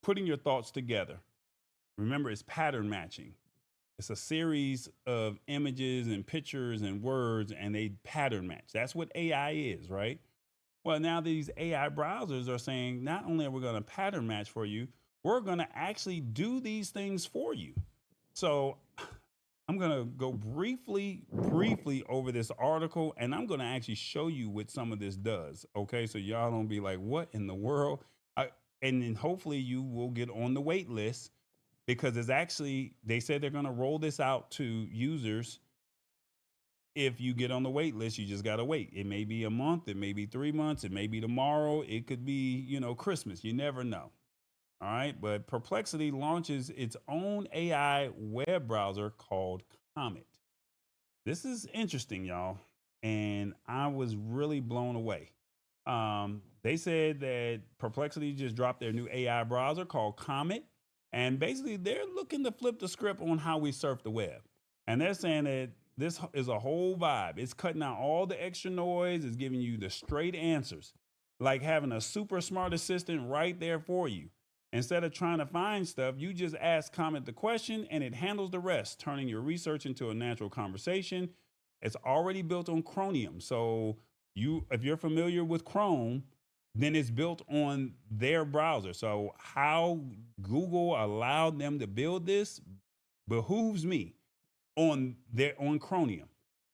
putting your thoughts together. Remember, it's pattern matching. It's a series of images and pictures and words, and they pattern match. That's what AI is, right? Well, now these AI browsers are saying not only are we going to pattern match for you, we're going to actually do these things for you. So I'm going to go briefly over this article, and I'm going to actually show you what some of this does. Okay. So y'all don't be like, what in the world? And then hopefully you will get on the wait list because it's actually, they said they're going to roll this out to users. If you get on the wait list, you just got to wait. It may be a month, it may be 3 months, it may be tomorrow, it could be, Christmas. You never know. All right. But Perplexity launches its own AI web browser called Comet. This is interesting, y'all. And I was really blown away. They said that Perplexity just dropped their new AI browser called Comet. And basically, they're looking to flip the script on how we surf the web. And they're saying that this is a whole vibe. It's cutting out all the extra noise, it's giving you the straight answers, like having a super smart assistant right there for you. Instead of trying to find stuff, you just ask Comet the question and it handles the rest, turning your research into a natural conversation. It's already built on Chromium. So if you're familiar with Chrome, then it's built on their browser. So how Google allowed them to build this behooves me on Chromium,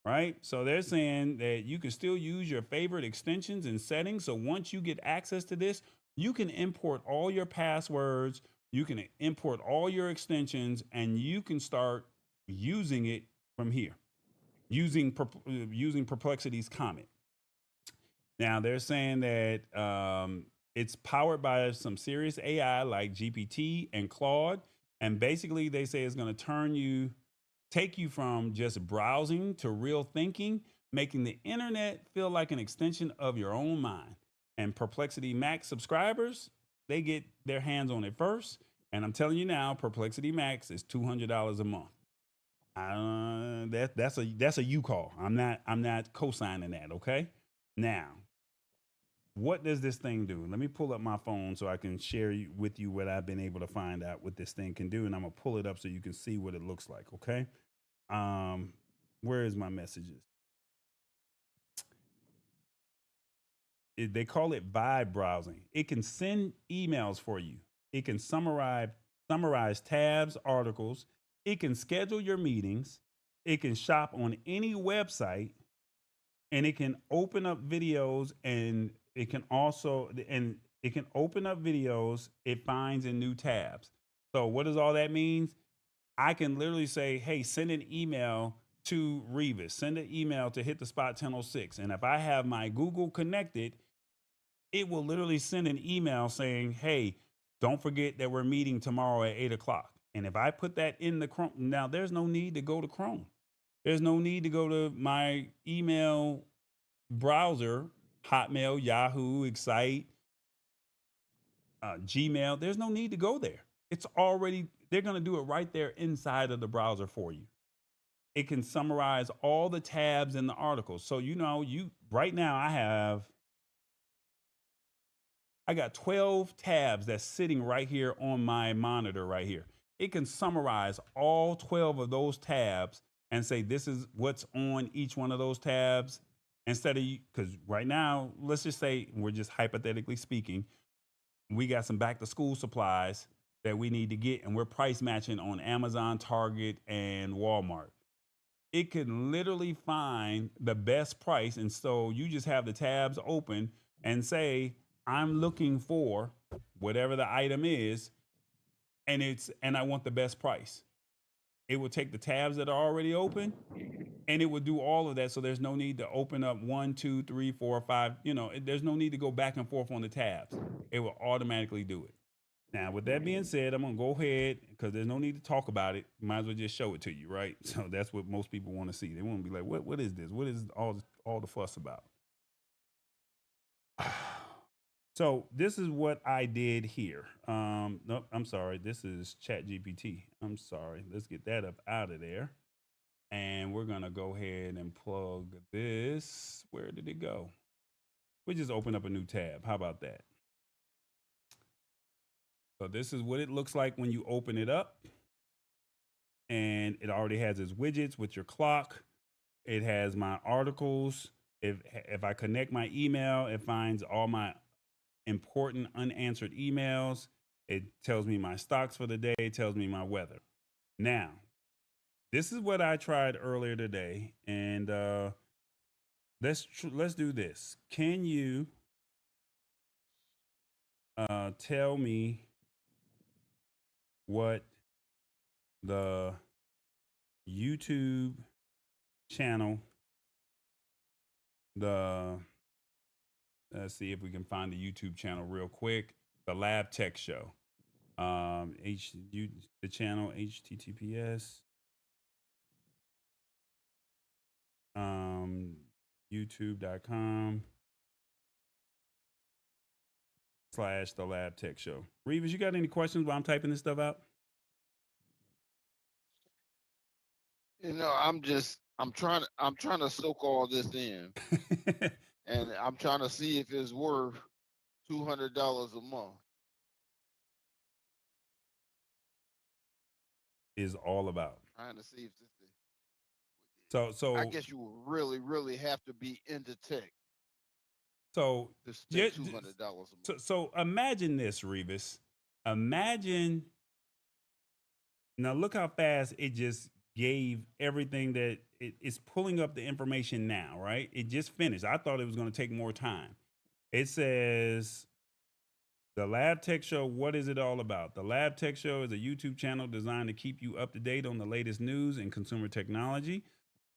right? So they're saying that you can still use your favorite extensions and settings. So once you get access to this, you can import all your passwords, you can import all your extensions, and you can start using it from here using Perplexity's Comet. Now they're saying that it's powered by some serious AI like GPT and Claude, and basically they say it's going to take you from just browsing to real thinking, making the internet feel like an extension of your own mind. And Perplexity Max subscribers, they get their hands on it first. And I'm telling you now, Perplexity Max is $200 a month. That's a you call. I'm not co-signing that. Okay. Now, what does this thing do? Let me pull up my phone so I can share with you what I've been able to find out what this thing can do, and I'm gonna pull it up so you can see what it looks like. Okay. Where is my messages? They call it vibe browsing. It can send emails for you. It can summarize tabs, articles. It can schedule your meetings. It can shop on any website, and it can open up videos. And it can open up videos it finds in new tabs. So what does all that mean? I can literally say, hey, send an email to Revis, send an email to hit the spot 1006. And if I have my Google connected, it will literally send an email saying, hey, don't forget that we're meeting tomorrow at 8 o'clock. And if I put that in the Chrome, now there's no need to go to Chrome. There's no need to go to my email browser Hotmail, Yahoo, Excite, Gmail. There's no need to go there. It's already, they're going to do it right there inside of the browser for you. It can summarize all the tabs in the article. So, you right now I got 12 tabs that's sitting right here on my monitor right here. It can summarize all 12 of those tabs and say this is what's on each one of those tabs instead of, because right now, let's just say we're just hypothetically speaking, we got some back to school supplies that we need to get and we're price matching on Amazon, Target, and Walmart. It can literally find the best price. And so you just have the tabs open and say, I'm looking for whatever the item is, and I want the best price. It will take the tabs that are already open and it will do all of that. So there's no need to open up 1, 2, 3, 4, 5. There's no need to go back and forth on the tabs. It will automatically do it. Now, with that being said, I'm gonna go ahead because there's no need to talk about it. Might as well just show it to you, right? So that's what most people want to see. They want to be like, "What is this? What is all the fuss about?" So this is what I did here. Nope, I'm sorry. This is ChatGPT. I'm sorry. Let's get that up out of there, and we're gonna go ahead and plug this. Where did it go? We just open up a new tab. How about that? So this is what it looks like when you open it up. And it already has its widgets with your clock. It has my articles. If I connect my email, it finds all my important unanswered emails. It tells me my stocks for the day. It tells me my weather. Now, this is what I tried earlier today, and let's do this. Can you tell me what the YouTube channel, the let's see if we can find the YouTube channel real quick. The Lab Tech Show. The channel HTTPS. YouTube.com/the Lab Tech Show. Reeves, you got any questions while I'm typing this stuff out? I'm trying to soak all this in, and I'm trying to see if it's worth $200 a month. Is all about. Trying to see if this. So I guess you would really, really have to be into tech so to yeah, spend $200 a month. so imagine this, Revis. Imagine now. Look how fast it just gave everything that it's pulling up the information now. Right? It just finished. I thought it was going to take more time. It says the Lab Tech Show. What is it all about? The Lab Tech Show is a YouTube channel designed to keep you up to date on the latest news in consumer technology.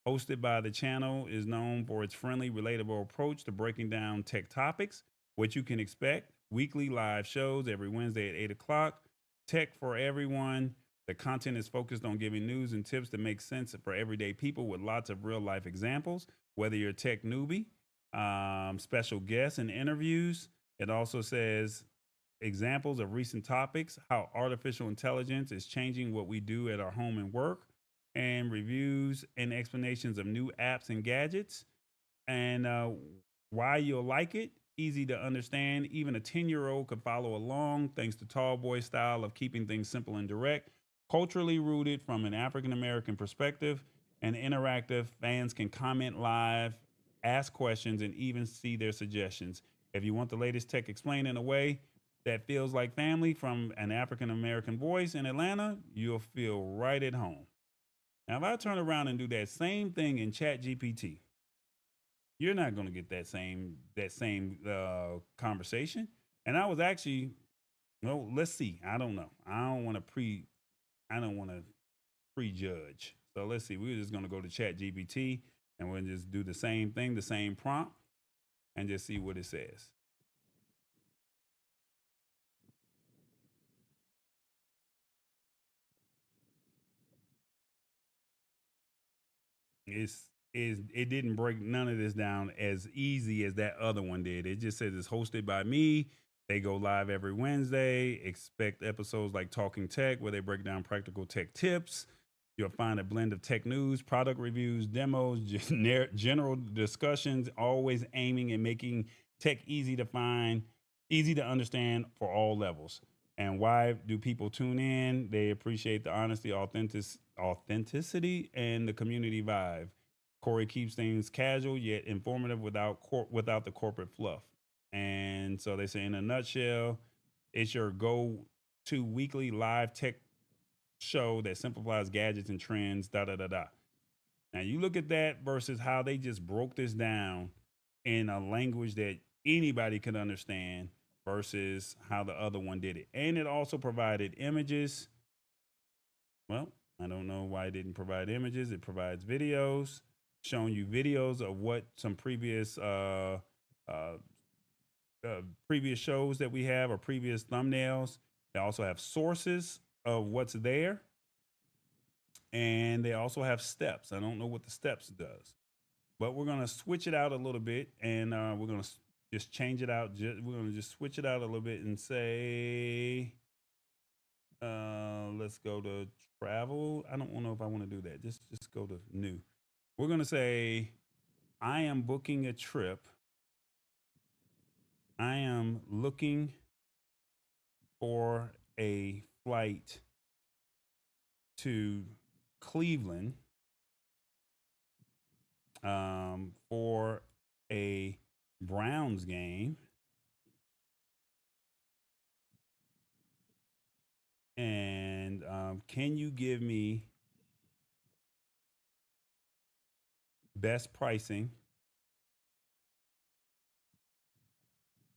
Hosted by the channel is known for its friendly, relatable approach to breaking down tech topics, what you can expect, weekly live shows every Wednesday at 8 o'clock, tech for everyone. The content is focused on giving news and tips that make sense for everyday people with lots of real life examples, whether you're a tech newbie, special guests and interviews. It also says examples of recent topics, how artificial intelligence is changing what we do at our home and work, and reviews and explanations of new apps and gadgets, and why you'll like it. Easy to understand. Even a 10-year-old could follow along thanks to Tall Boy style of keeping things simple and direct. Culturally rooted from an African American perspective and interactive, fans can comment live, ask questions, and even see their suggestions. If you want the latest tech explained in a way that feels like family from an African American voice in Atlanta, you'll feel right at home. Now, if I turn around and do that same thing in ChatGPT, you're not going to get that same conversation. And I was actually, well, let's see. I don't know. I don't want to prejudge. So let's see. We're just going to go to ChatGPT and we'll just do the same thing, the same prompt, and just see what it says. it didn't break none of this down as easy as that other one did. It just says it's hosted by me. They go live every Wednesday. Expect episodes like Talking Tech, where they break down practical tech tips. You'll find a blend of tech news, product reviews, demos, general discussions, always aiming at making tech easy to find, easy to understand for all levels. And why do people tune in? They appreciate the honesty, authenticity, and the community vibe. Corey keeps things casual yet informative without the corporate fluff. And so they say, in a nutshell, it's your go-to weekly live tech show that simplifies gadgets and trends. Da da da da. Now you look at that versus how they just broke this down in a language that anybody could understand versus how the other one did it. And it also provided images. Well, I don't know why it didn't provide images. It provides videos, showing you videos of what some uh, previous shows that we have or previous thumbnails. They also have sources of what's there, and they also have steps. I don't know what the steps does, but we're gonna switch it out a little bit, and we're gonna just change it out. We're gonna just switch it out a little bit and say, let's go to travel. I don't know if I want to do that. Just go to new. We're gonna say, I am booking a trip. I am looking for a flight to Cleveland for a Browns game. And can you give me best pricing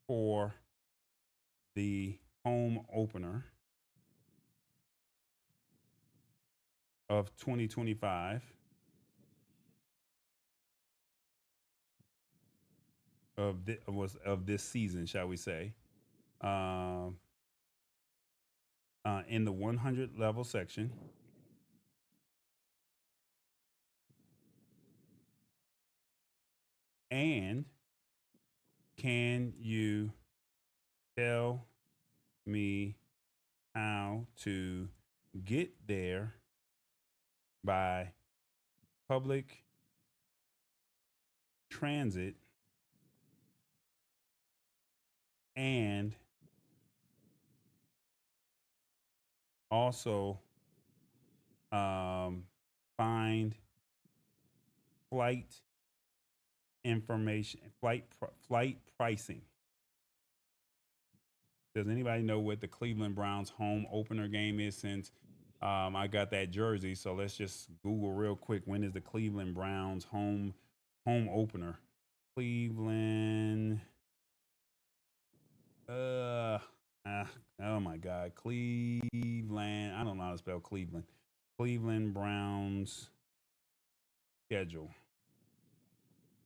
for the home opener of 2025 of this season, shall we say, um, in the 100 level section. And can you tell me how to get there by public transit and also find flight information, flight pricing. Does anybody know what the Cleveland Browns home opener game is? Since I got that jersey, so let's just Google real quick. When is the Cleveland Browns home opener? Cleveland. Uh, oh my God, Cleveland. I don't know how to spell Cleveland. Cleveland Browns schedule.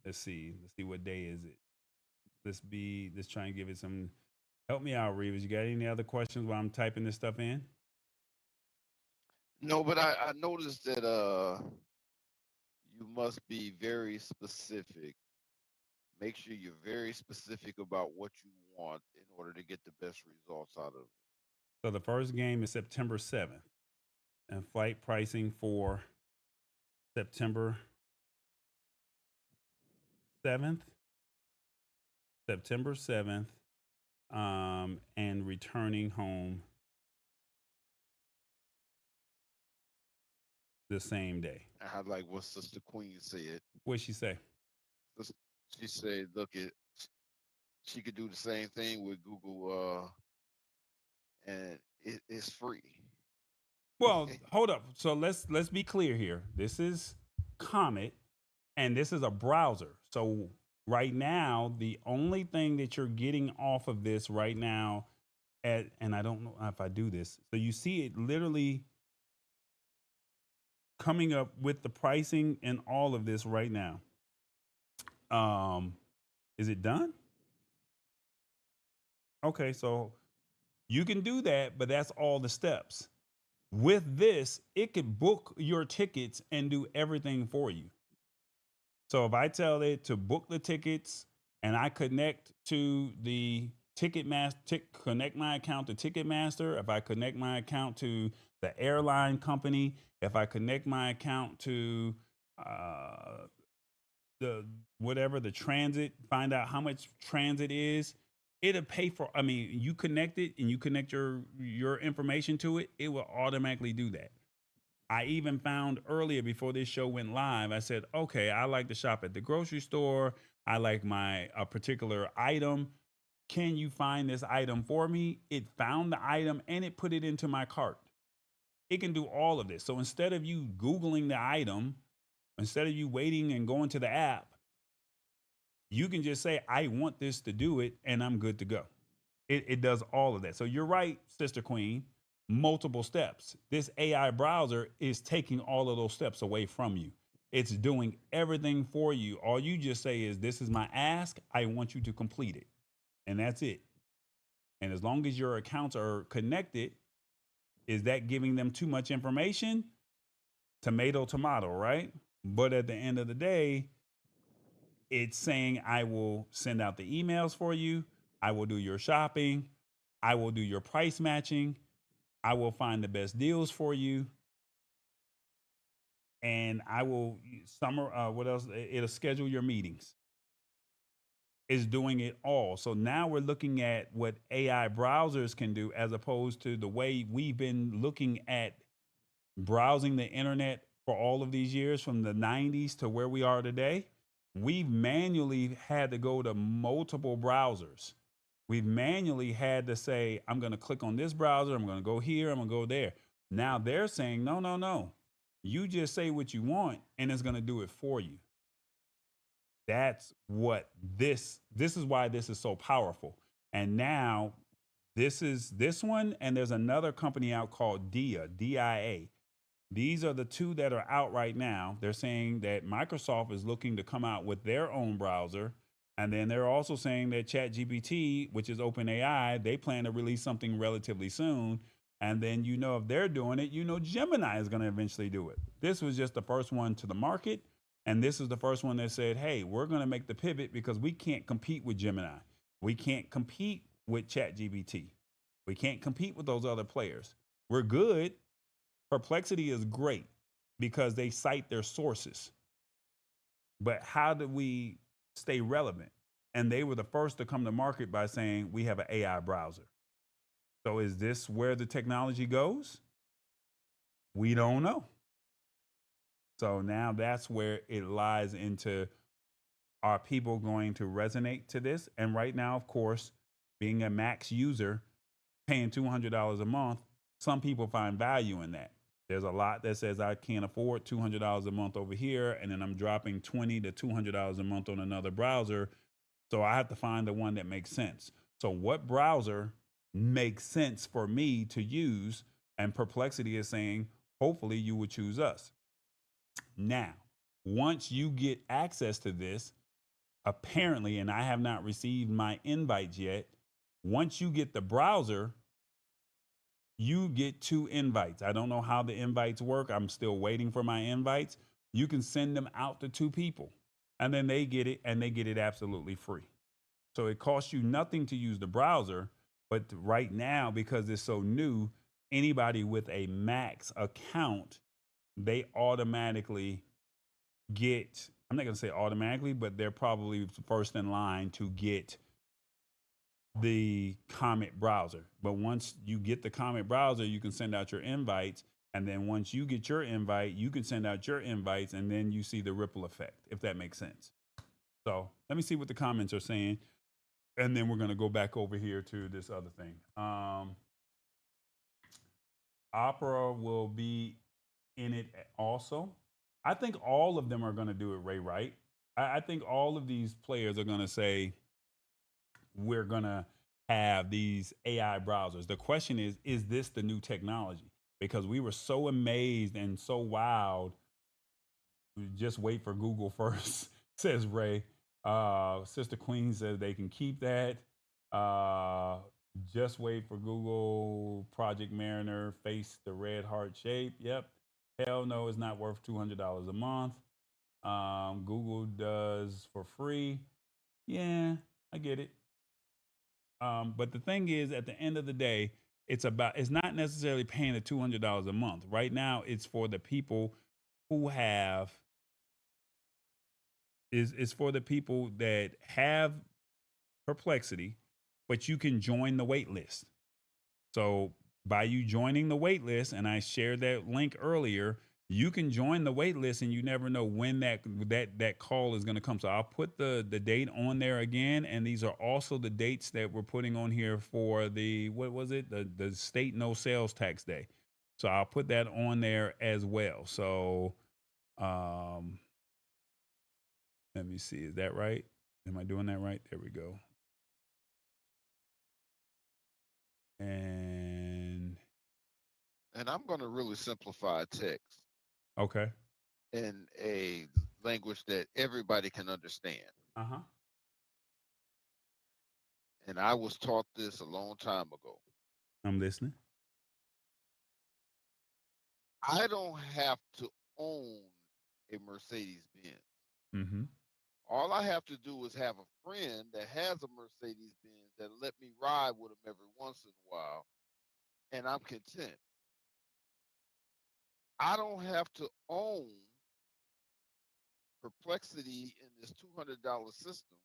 Let's see. Let's see, what day is it. Let's try and give it some. Help me out, Reeves. You got any other questions while I'm typing this stuff in? No, but I noticed that you must be very specific. Make sure you're very specific about what you want in order to get the best results out of it. So the first game is September 7th, and flight pricing for September 7th, September 7th, and returning home the same day. I like what Sister Queen said. What'd she say? She said, look, she could do the same thing with Google, and it's free. Well, hold up. So let's be clear here. This is Comet, and this is a browser. So right now, the only thing that you're getting off of this right now, and I don't know if I do this. So you see it literally coming up with the pricing and all of this right now. Is it done? Okay, so you can do that, but that's all the steps. With this, it could book your tickets and do everything for you. So if I tell it to book the tickets and I connect to the Ticketmaster, connect my account to Ticketmaster, if I connect my account to the airline company, if I connect my account to uh, the whatever the transit, find out how much transit is, it'll pay for. I mean, you connect it and you connect your information to it, it will automatically do that. I even found earlier before this show went live, I said, okay, I like to shop at the grocery store. I like my a particular item. Can you find this item for me? It found the item and it put it into my cart. It can do all of this. So instead of you Googling the item, instead of you waiting and going to the app, you can just say, I want this to do it, and I'm good to go. It does all of that. So you're right, Sister Queen. Multiple steps. This AI browser is taking all of those steps away from you. It's doing everything for you. All you just say is, this is my ask. I want you to complete it. And that's it. And as long as your accounts are connected, is that giving them too much information? Tomato, tomato, right? But at the end of the day, it's saying, I will send out the emails for you. I will do your shopping. I will do your price matching. I will find the best deals for you. And I will what else? It'll schedule your meetings. Is doing it all. So now we're looking at what AI browsers can do as opposed to the way we've been looking at browsing the internet for all of these years from the 90s to where we are today. We've manually had to go to multiple browsers. We've manually had to say, I'm going to click on this browser, I'm going to go here, I'm going to go there. Now they're saying, no, no, no. You just say what you want and it's going to do it for you. That's what this is why this is so powerful. And now this is this one, and there's another company out called DIA. These are the two that are out right now. They're saying that Microsoft is looking to come out with their own browser. And then they're also saying that ChatGPT, which is OpenAI, they plan to release something relatively soon. And then, if they're doing it, Gemini is going to eventually do it. This was just the first one to the market. And this is the first one that said, hey, we're going to make the pivot because we can't compete with Gemini. We can't compete with ChatGPT. We can't compete with those other players. We're good. Perplexity is great because they cite their sources. But how do we stay relevant? And they were the first to come to market by saying we have an AI browser. So is this where the technology goes? We don't know. So now that's where it lies into, are people going to resonate to this? And right now, of course, being a max user, paying $200 a month, some people find value in that. There's a lot that says I can't afford $200 a month over here, and then I'm dropping $20 to $200 a month on another browser. So I have to find the one that makes sense. So what browser makes sense for me to use? And Perplexity is saying, hopefully you would choose us. Now, once you get access to this, apparently, and I have not received my invites yet, once you get the browser, you get 2 invites. I don't know how the invites work. I'm still waiting for my invites. You can send them out to 2 people and then they get it, and they get it absolutely free. So it costs you nothing to use the browser. But right now, because it's so new, anybody with a Max account, they automatically get, I'm not going to say automatically, but they're probably first in line to get the Comet browser. But once you get the Comet browser, you can send out your invites. And then once you get your invite, you can send out your invites, and then you see the ripple effect, if that makes sense. So let me see what the comments are saying. And then we're going to go back over here to this other thing. Opera will be in it also. I think all of them are going to do it, Ray, right? I think all of these players are going to say, we're going to have these AI browsers. The question is this the new technology? Because we were so amazed and so wowed. Just wait for Google first, says Ray. Sister Queen says they can keep that. Uh, just wait for Google. Project Mariner, face the red heart shape. Yep. Hell no, it's not worth $200 a month. Google does for free. Yeah, I get it. But the thing is, at the end of the day, it's not necessarily paying the $200 a month. Right now, it's for the people who have is for the people that have perplexity, but you can join the wait list. So by you joining the wait list, and I shared that link earlier, you can join the wait list, and you never know when that call is going to come. So I'll put the date on there again, and these are also the dates that we're putting on here for the what was it the state no sales tax day. So I'll put that on there as well. So um, let me see, is that right? Am I doing that right? There we go. And And I'm going to really simplify text okay. in a language that everybody can understand. Uh huh. And I was taught this a long time ago. I'm listening. I don't have to own a Mercedes Benz. Mm-hmm. All I have to do is have a friend that has a Mercedes Benz that let me ride with him every once in a while, and I'm content. I don't have to own Perplexity in this $200 system.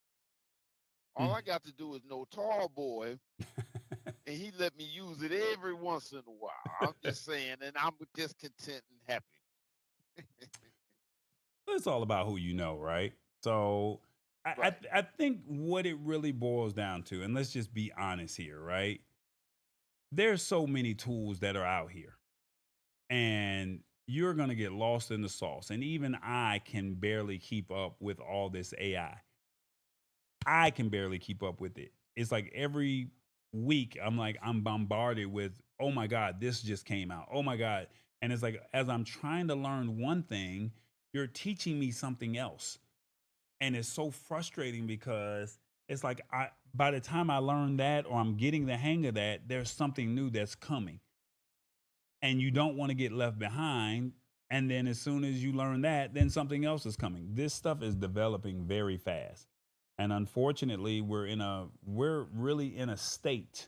All I got to do is know Tall Boy, and he let me use it every once in a while. I'm just saying, and I'm just content and happy. It's all about who you know, right? So Right. I think what it really boils down to, and let's just be honest here, right? There's so many tools that are out here, and you're gonna get lost in the sauce. And even I can barely keep up with all this AI. I can barely keep up with it. It's like every week I'm bombarded with, oh my God, this just came out. Oh my God. And it's like as I'm trying to learn one thing, you're teaching me something else. And it's so frustrating because it's like I by the time I learn that or I'm getting the hang of that, there's something new that's coming. And you don't want to get left behind. And then as soon as you learn that, then something else is coming. This stuff is developing very fast. And unfortunately, we're really in a state,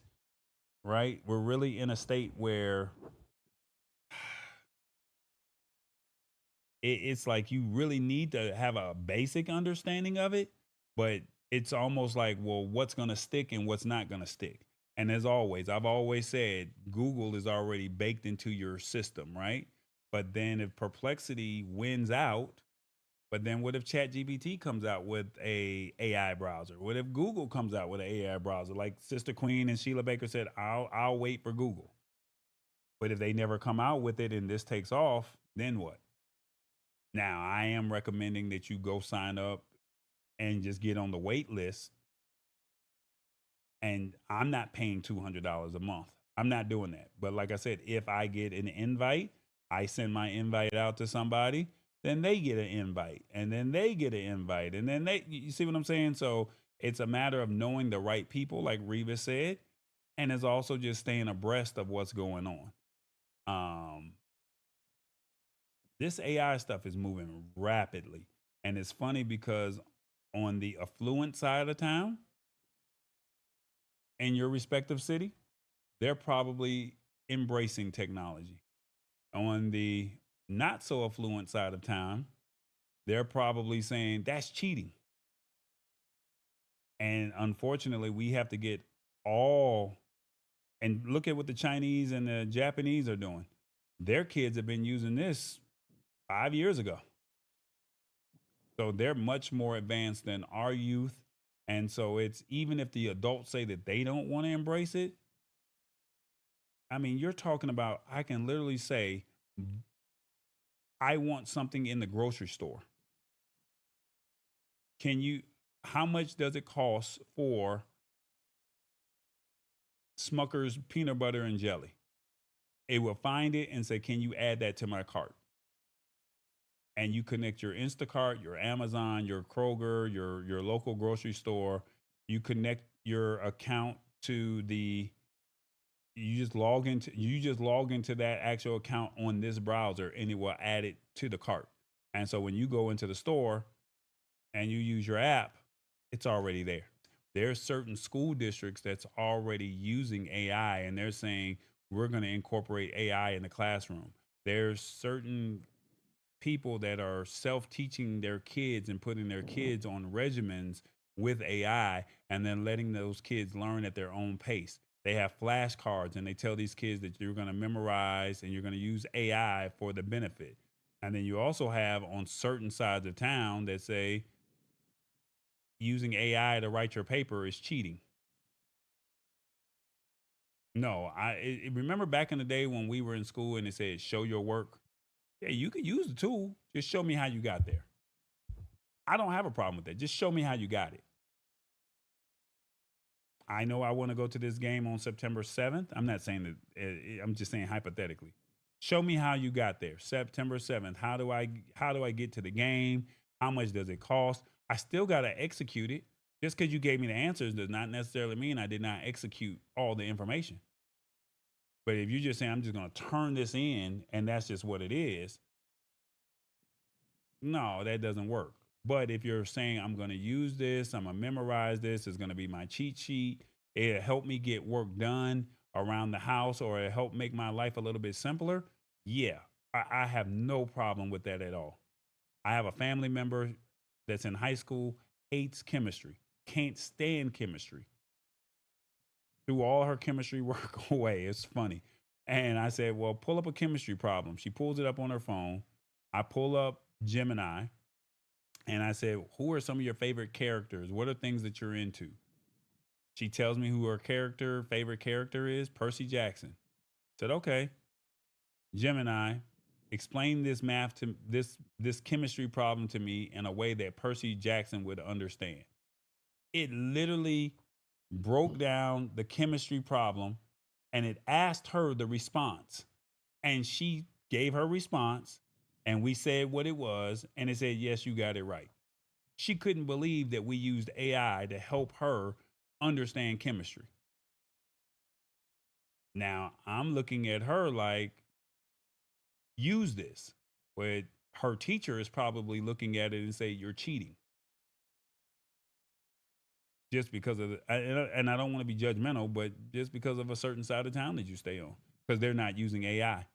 right? We're really in a state where it's like you really need to have a basic understanding of it, but it's almost like, well, what's going to stick and what's not going to stick. And as always, I've always said Google is already baked into your system, right? But then if Perplexity wins out, but then what if ChatGPT comes out with a AI browser? What if Google comes out with an AI browser? Like Sister Queen and Sheila Baker said, I'll wait for Google. But if they never come out with it and this takes off, then what? Now, I am recommending that you go sign up and just get on the wait list. And I'm not paying $200 a month. I'm not doing that. But like I said, if I get an invite, I send my invite out to somebody, then they get an invite, and then they get an invite, and then you see what I'm saying? So it's a matter of knowing the right people, like Reva said, and it's also just staying abreast of what's going on. Um, this AI stuff is moving rapidly. And it's funny because on the affluent side of town in your respective city, they're probably embracing technology. On the not so affluent side of town, they're probably saying that's cheating. And unfortunately, we have to get all and look at what the Chinese and the Japanese are doing. Their kids have been using this 5 years ago. So they're much more advanced than our youth. And so it's even if the adults say that they don't want to embrace it, I mean, you're talking about, I can literally say, I want something in the grocery store. Can you, how much does it cost for Smucker's peanut butter and jelly? It will find it and say, can you add that to my cart? And you connect your Instacart, your Amazon, your Kroger, your local grocery store. You connect your account to the you just log into that actual account on this browser and it will add it to the cart. And so when you go into the store and you use your app, it's already there. There's certain school districts that's already using AI and they're saying we're going to incorporate AI in the classroom. There's certain people that are self-teaching their kids and putting their kids on regimens with AI and then letting those kids learn at their own pace. They have flashcards and they tell these kids that you're going to memorize and you're going to use AI for the benefit. And then you also have on certain sides of town that say using AI to write your paper is cheating. No, remember back in the day when we were in school and it said show your work. Yeah, you could use the tool. Just show me how you got there. I don't have a problem with that. Just show me how you got it. I know I want to go to this game on September 7th. I'm not saying that. I'm just saying hypothetically. Show me how you got there. September 7th. How do I get to the game? How much does it cost? I still got to execute it. Just because you gave me the answers does not necessarily mean I did not execute all the information. But if you just say I'm just going to turn this in and that's just what it is, no, that doesn't work. But if you're saying I'm going to use this, I'm going to memorize this, it's going to be my cheat sheet, it'll help me get work done around the house or it'll help make my life a little bit simpler, yeah, I have no problem with that at all. I have a family member that's in high school, hates chemistry, can't stand chemistry, threw all her chemistry work away. It's funny. And I said, well, pull up a chemistry problem. She pulls it up on her phone. I pull up Gemini and I said, who are some of your favorite characters? What are things that you're into? She tells me who her favorite character is, Percy Jackson. I said, okay, Gemini, explain this chemistry problem to me in a way that Percy Jackson would understand. It literally broke down the chemistry problem and it asked her the response. And she gave her response and we said what it was and it said, yes, you got it right. She couldn't believe that we used AI to help her understand chemistry. Now I'm looking at her like, use this. But her teacher is probably looking at it and say, you're cheating. Just because of and I don't want to be judgmental, but just because of a certain side of town that you stay on, because they're not using AI.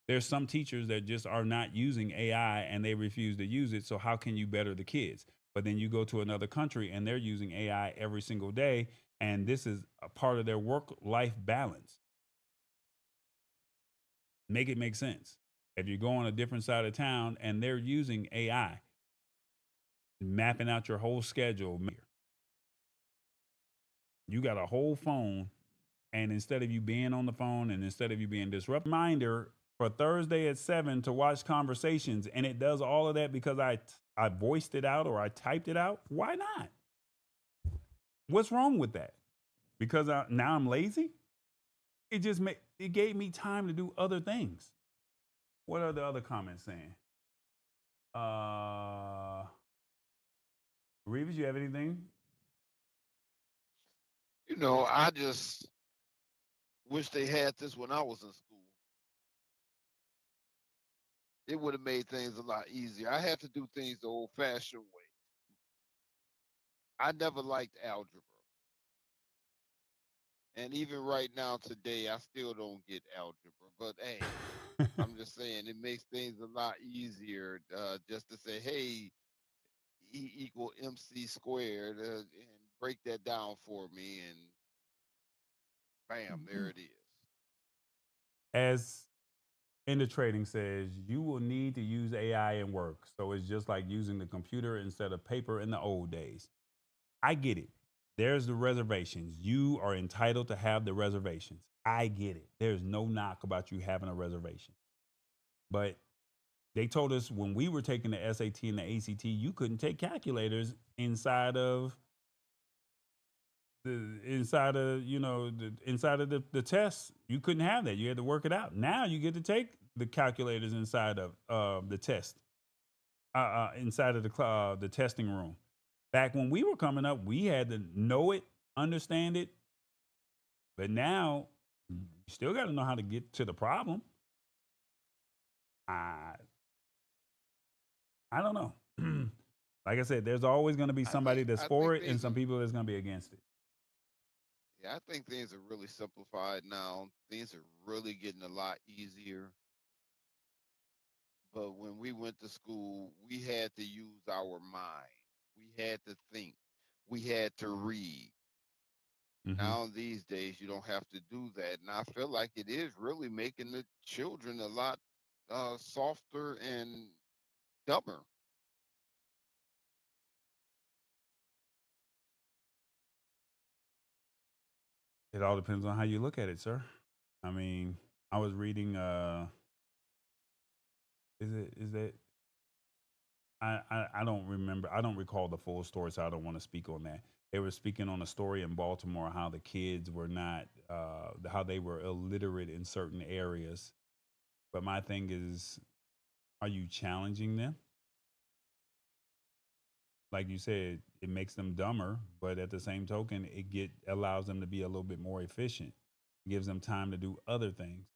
There's some teachers that just are not using AI and they refuse to use it. So how can you better the kids? But then you go to another country and they're using AI every single day, and this is a part of their work-life balance. Make it make sense. If you go on a different side of town and they're using AI, mapping out your whole schedule, you got a whole phone, and instead of you being on the phone and instead of you being disrupted, reminder for Thursday at 7 to watch conversations, and it does all of that because I voiced it out or I typed it out. Why not? What's wrong with that? Because now I'm lazy? It gave me time to do other things. What are the other comments saying? Reeves, you have anything? I just wish they had this when I was in school. It would have made things a lot easier. I had to do things the old fashioned way. I never liked algebra. And even right now, today, I still don't get algebra. But hey, I'm just saying it makes things a lot easier just to say, hey, E equal MC squared, and break that down for me, and bam, there it is. As in the trading says, you will need to use AI in work. So it's just like using the computer instead of paper in the old days. I get it. There's the reservations. You are entitled to have the reservations. I get it. There's no knock about you having a reservation. But they told us when we were taking the SAT and the ACT, you couldn't take calculators inside of the test. You couldn't have that. You had to work it out. Now you get to take the calculators inside of the test, inside of the testing room. Back when we were coming up, we had to know it, understand it, but now you still got to know how to get to the problem. I I don't know. Like I said, there's always going to be somebody that's I for think it and things some are people that's going to be against it. yeah, I think things are really simplified now. Things are really getting a lot easier. But when we went to school, we had to use our mind. We had to think. We had to read. Hmm. Now these days you don't have to do that. And I feel like it is really making the children a lot softer and dumber. It all depends on how you look at it, sir. I mean, I was reading. Is it? I don't remember. I don't recall the full story, so I don't want to speak on that. They were speaking on a story in Baltimore how the kids were not, how they were illiterate in certain areas. But my thing is, are you challenging them? Like you said, it makes them dumber, but at the same token, it allows them to be a little bit more efficient. It gives them time to do other things.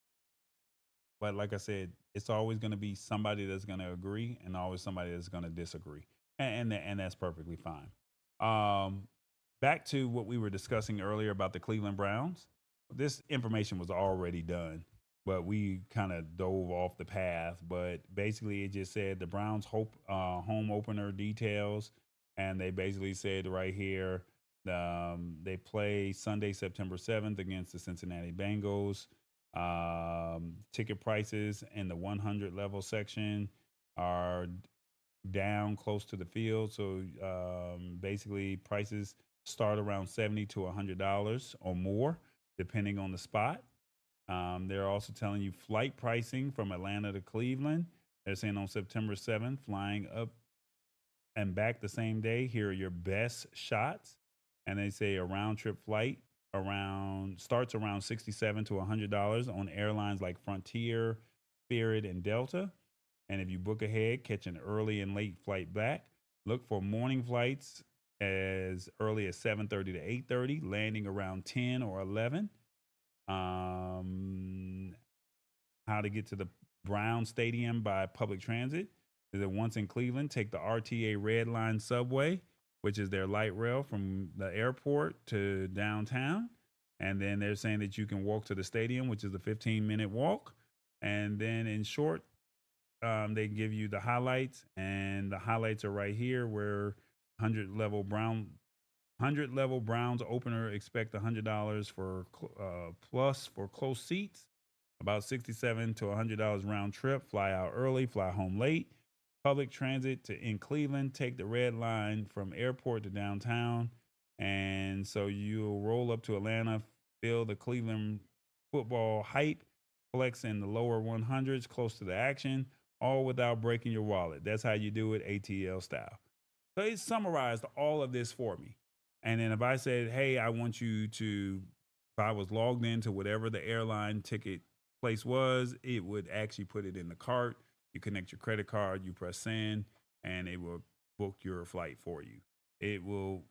But like I said, it's always going to be somebody that's going to agree, and always somebody that's going to disagree, and that's perfectly fine. Um, Back to what we were discussing earlier about the Cleveland Browns. This information was already done, but we kind of dove off the path. But basically, it just said the Browns home opener details, and they basically said right here they play Sunday, September 7th against the Cincinnati Bengals. Ticket prices in the 100 level section are down close to the field. So basically, prices start around $70 to $100 or more, depending on the spot. They're also telling you flight pricing from Atlanta to Cleveland. They're saying on September 7th, flying up and back the same day. Here are your best shots. And they say a round trip flight around starts around $67 to $100 on airlines like Frontier, Spirit, and Delta. And if you book ahead, catch an early and late flight back. Look for morning flights as early as 7:30 to 8:30, landing around 10 or 11. Um, how to get to the Brown Stadium by public transit. Is that once in Cleveland, take the RTA Red Line subway, which is their light rail from the airport to downtown. And then they're saying that you can walk to the stadium, which is a 15-minute walk. And then in short, they give you the highlights, and the highlights are right here where 100 level Browns opener expect $100 for plus for close seats, about $67 to $100 round trip. Fly out early, fly home late. Public transit to in Cleveland, take the red line from airport to downtown, and so you'll roll up to Atlanta, feel the Cleveland football hype, flex in the lower 100s close to the action, all without breaking your wallet. That's how you do it, ATL style. So it summarized all of this for me. And then if I said, hey, I want you to, if I was logged into whatever the airline ticket place was, it would actually put it in the cart. You connect your credit card, you press send, and it will book your flight for you. It will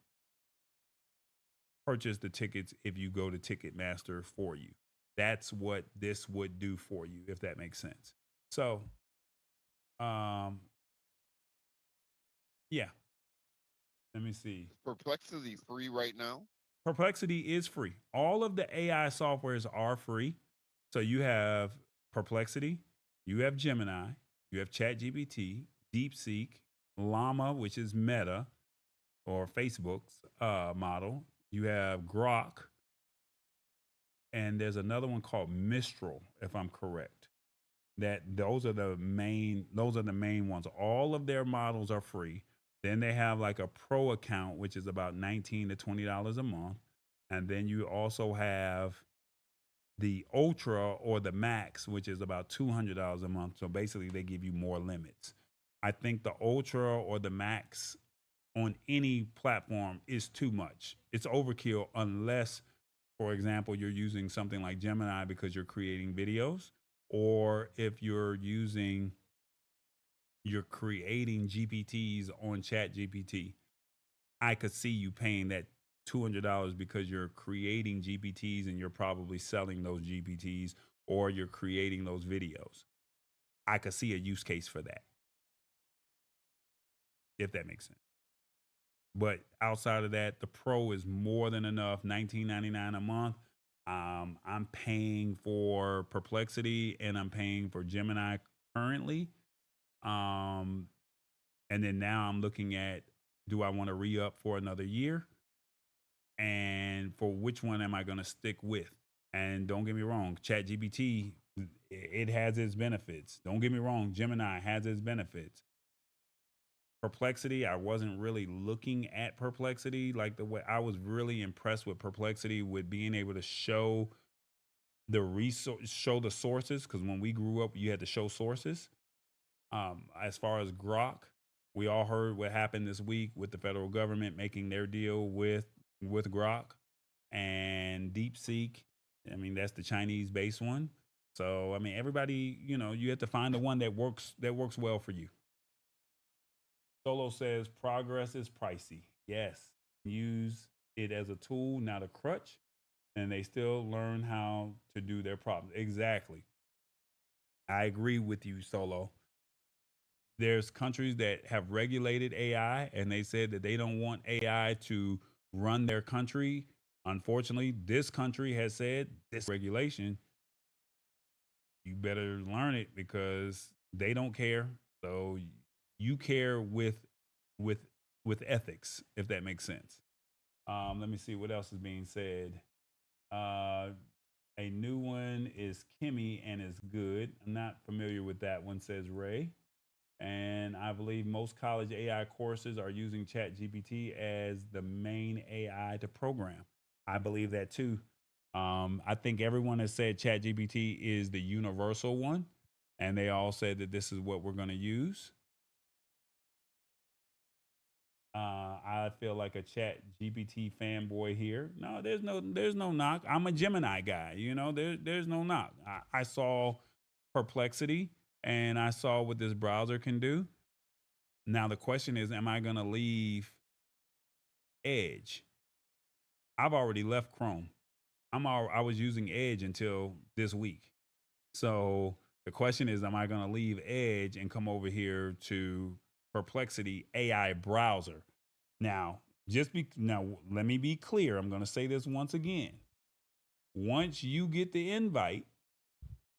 purchase the tickets if you go to Ticketmaster for you. That's what this would do for you, if that makes sense. So, um, yeah, let me see. Is Perplexity free right now? Perplexity is free. All of the AI softwares are free. So you have Perplexity, you have Gemini, you have ChatGPT, DeepSeek, Llama, which is Meta or Facebook's model. You have Grok, and there's another one called Mistral, if I'm correct. That those are the main ones. All of their models are free. Then they have like a pro account, which is about $19 to $20 a month. And then you also have the ultra or the max, which is about $200 a month. So basically they give you more limits. I think the ultra or the max on any platform is too much. It's overkill unless, for example, you're using something like Gemini because you're creating videos, or if you're creating GPTs on ChatGPT. I could see you paying that $200 because you're creating GPTs and you're probably selling those GPTs or you're creating those videos. I could see a use case for that. if that makes sense. But outside of that, the Pro is more than enough. $19.99 a month. I'm paying for Perplexity and I'm paying for Gemini currently. Um, and then now I'm looking at, do I want to re up for another year? And for which one am I going to stick with? And don't get me wrong, ChatGPT, it has its benefits. Don't get me wrong, Gemini has its benefits. Perplexity, I wasn't really looking at Perplexity like the way I was really impressed with Perplexity with being able to show the resource, show the sources. Because when we grew up, you had to show sources. As far as Grok, we all heard what happened this week with the federal government making their deal with Grok and DeepSeek. I mean, that's the Chinese based one. So I mean, everybody, you have to find the one that works well for you. Solo says progress is pricey. Yes, use it as a tool, not a crutch, and they still learn how to do their problems. Exactly. I agree with you, Solo. There's countries that have regulated AI and they said that they don't want AI to run their country. Unfortunately, this country has said this regulation, you better learn it because they don't care. So you care with with ethics, if that makes sense. Let me see what else is being said. Uh, a new one is Kimmy and is good. I'm not familiar with that one, says Ray. And I believe most college AI courses are using ChatGPT as the main AI to program. I believe that too. I think everyone has said ChatGPT is the universal one, and they all said that this is what we're going to use. I feel like a Chat GPT fanboy here. No, there's no knock. I'm a Gemini guy. There's no knock. I saw Perplexity and I saw what this browser can do. Now the question is, am I going to leave Edge? I've already left Chrome. I was using Edge until this week. So the question is, am I going to leave Edge and come over here to Perplexity AI browser? Now, let me be clear. I'm going to say this once again. Once you get the invite,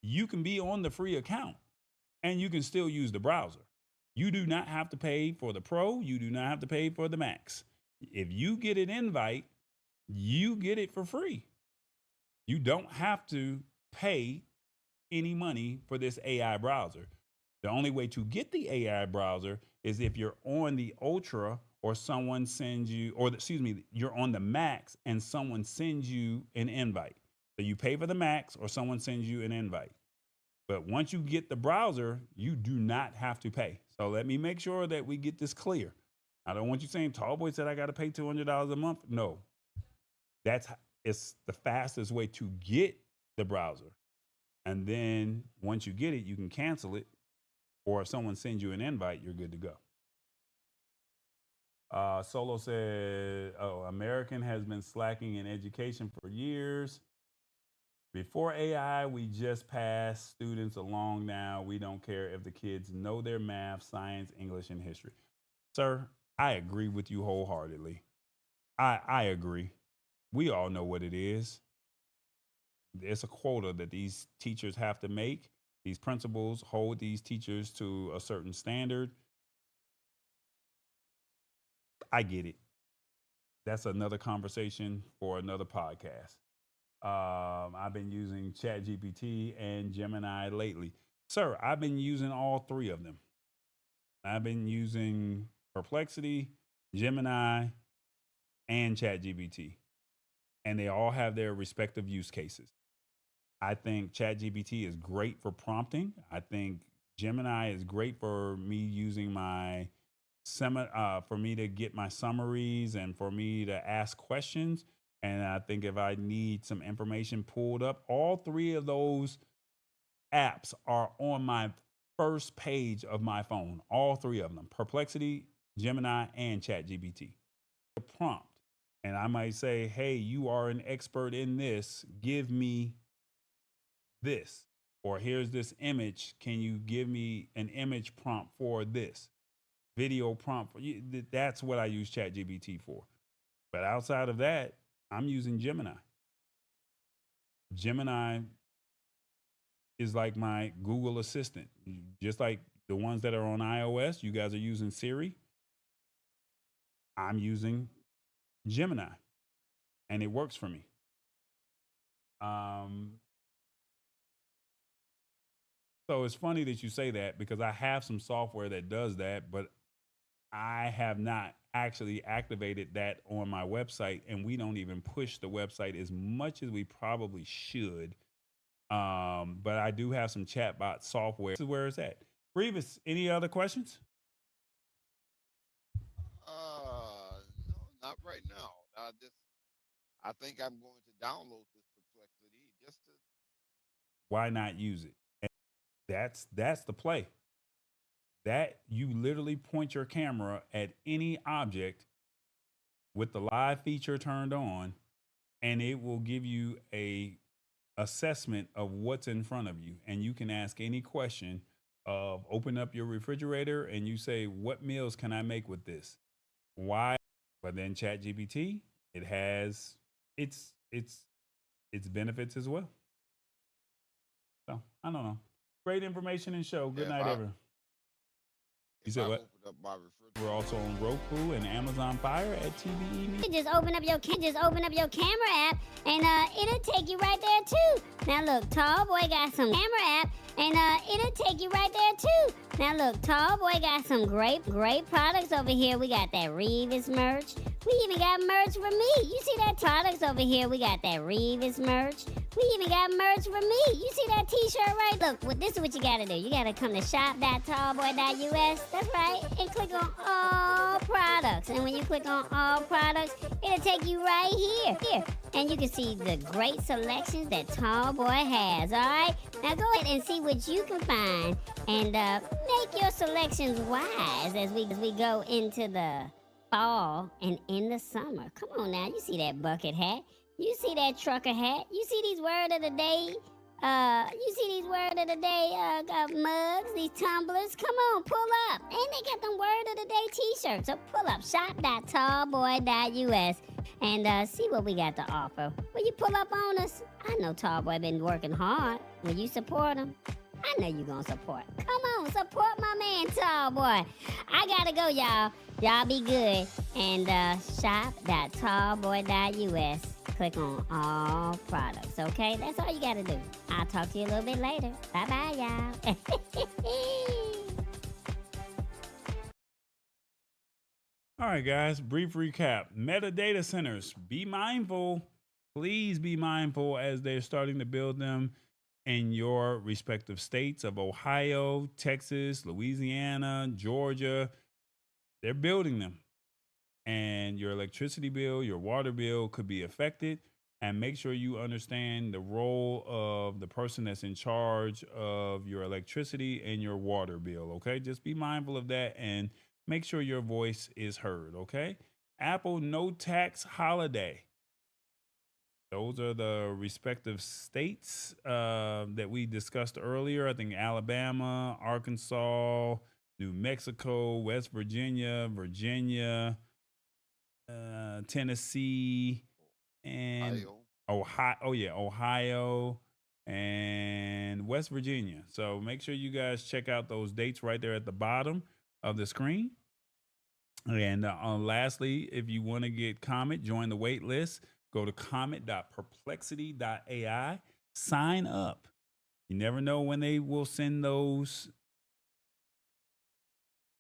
you can be on the free account and you can still use the browser. You do not have to pay for the Pro. You do not have to pay for the Max. If you get an invite, you get it for free. You don't have to pay any money for this AI browser. The only way to get the AI browser is if you're on the Ultra or someone sends you, or excuse me, you're on the Max and someone sends you an invite. So you pay for the Max or someone sends you an invite. But once you get the browser, you do not have to pay. So let me make sure that we get this clear. I don't want you saying Tallboy said I got to pay $200 a month. No, that's it's the fastest way to get the browser. And then once you get it, you can cancel it. Or if someone sends you an invite, you're good to go. Solo said, "Oh, American has been slacking in education for years. Before AI, we just pass students along now. We don't care if the kids know their math, science, English, and history." Sir, I agree with you wholeheartedly. I agree. We all know what it is. It's a quota that these teachers have to make. These principals hold these teachers to a certain standard. I get it. That's another conversation for another podcast. I've been using ChatGPT and Gemini lately. Sir, I've been using all three of them. I've been using Perplexity, Gemini, and ChatGPT, and they all have their respective use cases. I think ChatGPT is great for prompting. I think Gemini is great for me using my for me to get my summaries and for me to ask questions. And I think if I need some information pulled up, all three of those apps are on my first page of my phone. All three of them: Perplexity, Gemini, and ChatGPT. A prompt, and I might say, "Hey, you are an expert in this. Give me this." Or here's this image. Can you give me an image prompt for this? video prompt. That's what I use ChatGPT for. But outside of that, I'm using Gemini. Gemini is like my Google Assistant. Just like the ones that are on iOS, you guys are using Siri. I'm using Gemini, and it works for me. So it's funny that you say that because I have some software that does that, but I have not actually activated that on my website, and we don't even push the website as much as we probably should. But I do have some chatbot software. This is where it's at. Revis, any other questions? No, not right now. I think I'm going to download this Perplexity just to. Why not use it? And that's the play. That you literally point your camera at any object with the live feature turned on, and it will give you a assessment of what's in front of you, and you can ask any question of open up your refrigerator and you say, what meals can I make with this? Why? But then ChatGPT, it has its benefits as well. So I don't know. Great information and show. Good Yeah, night, everyone. You said what? Open up my We're also on Roku and Amazon Fire at TVE. You just open up your camera app, and it'll take you right there too. Now look, Tall Boy got some camera app, and it'll take you right there too. Now look, Tall Boy got some great products over here. We got that Revis merch. We even got merch for me. You see that products over here? We got that Revis merch. We even got merch for me. You see that t-shirt, right? Look, this is what you gotta do. You gotta come to shop.tallboy.us. That's right. And click on all products. And when you click on all products, it'll take you right here. And you can see the great selections that Tall Boy has, all right? Now go ahead and see what you can find. And make your selections wise as we go into the fall and in the summer. Come on now. You see that bucket hat? You see that trucker hat? You see these word of the day? Mugs, these tumblers. Come on, pull up. And they got them word of the day t-shirts. So pull up shop.tallboy.us and see what we got to offer. Will you pull up on us? I know Tallboy been working hard. Will you support him? I know you gonna support. Come on, support my man Tallboy. I gotta go, y'all. Y'all be good. And shop.tallboy.us. Click on all products, okay? That's all you gotta do. I'll talk to you a little bit later. Bye-bye, y'all. All right, guys, brief recap. Metadata centers, be mindful. Please be mindful as they're starting to build them in your respective states of Ohio, Texas, Louisiana, Georgia. They're building them. And your electricity bill, your water bill could be affected. And make sure you understand the role of the person that's in charge of your electricity and your water bill, okay? Just be mindful of that and make sure your voice is heard, okay? Apple no tax holiday. Those are the respective states that we discussed earlier. I think Alabama, Arkansas, New Mexico, West Virginia, Tennessee, and Ohio. Oh yeah, Ohio and West Virginia. So make sure you guys check out those dates right there at the bottom of the screen. And lastly, if you want to get Comet, join the wait list. Go to comet.perplexity.ai. Sign up. You never know when they will send those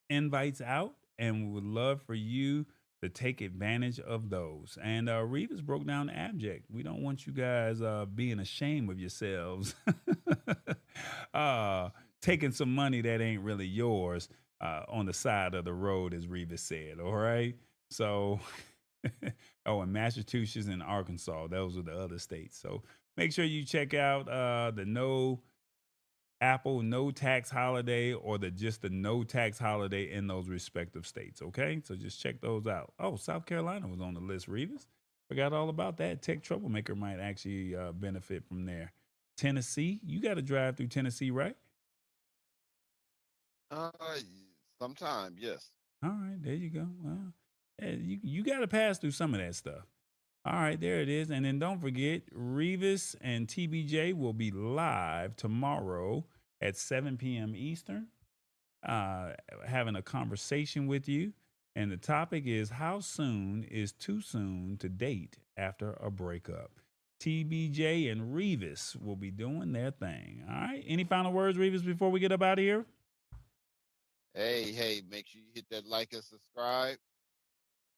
invites out, and we would love for you to take advantage of those. And Revis broke down abject. We don't want you guys being ashamed of yourselves, taking some money that ain't really yours on the side of the road, as Revis said. All right. So, oh, and Massachusetts and Arkansas, those are the other states. So make sure you check out the Apple no tax holiday or just the no tax holiday in those respective states. Okay, so just check those out. Oh, South Carolina was on the list, Revis. Forgot all about that. Tech Troublemaker might actually benefit from there. Tennessee, you got to drive through Tennessee, right? Sometime, yes. All right, there you go. Well, you got to pass through some of that stuff. All right, there it is. And then don't forget, Revis and TBJ will be live tomorrow at 7 p.m. Eastern, uh, having a conversation with you. And the topic is, how soon is too soon to date after a breakup? TBJ and Revis will be doing their thing. All right. Any final words, Revis, before we get up out of here? Hey, make sure you hit that like and subscribe.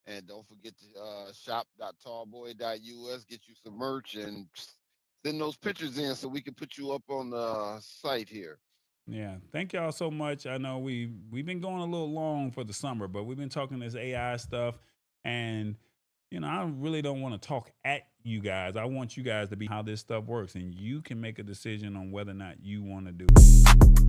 And don't forget to shop.tallboy.us, get you some merch and send those pictures in so we can put you up on the site here. Yeah, thank y'all so much. I know we've been going a little long for the summer, but we've been talking this AI stuff, and I really don't want to talk at you guys. I want you guys to be how this stuff works, and you can make a decision on whether or not you want to do it.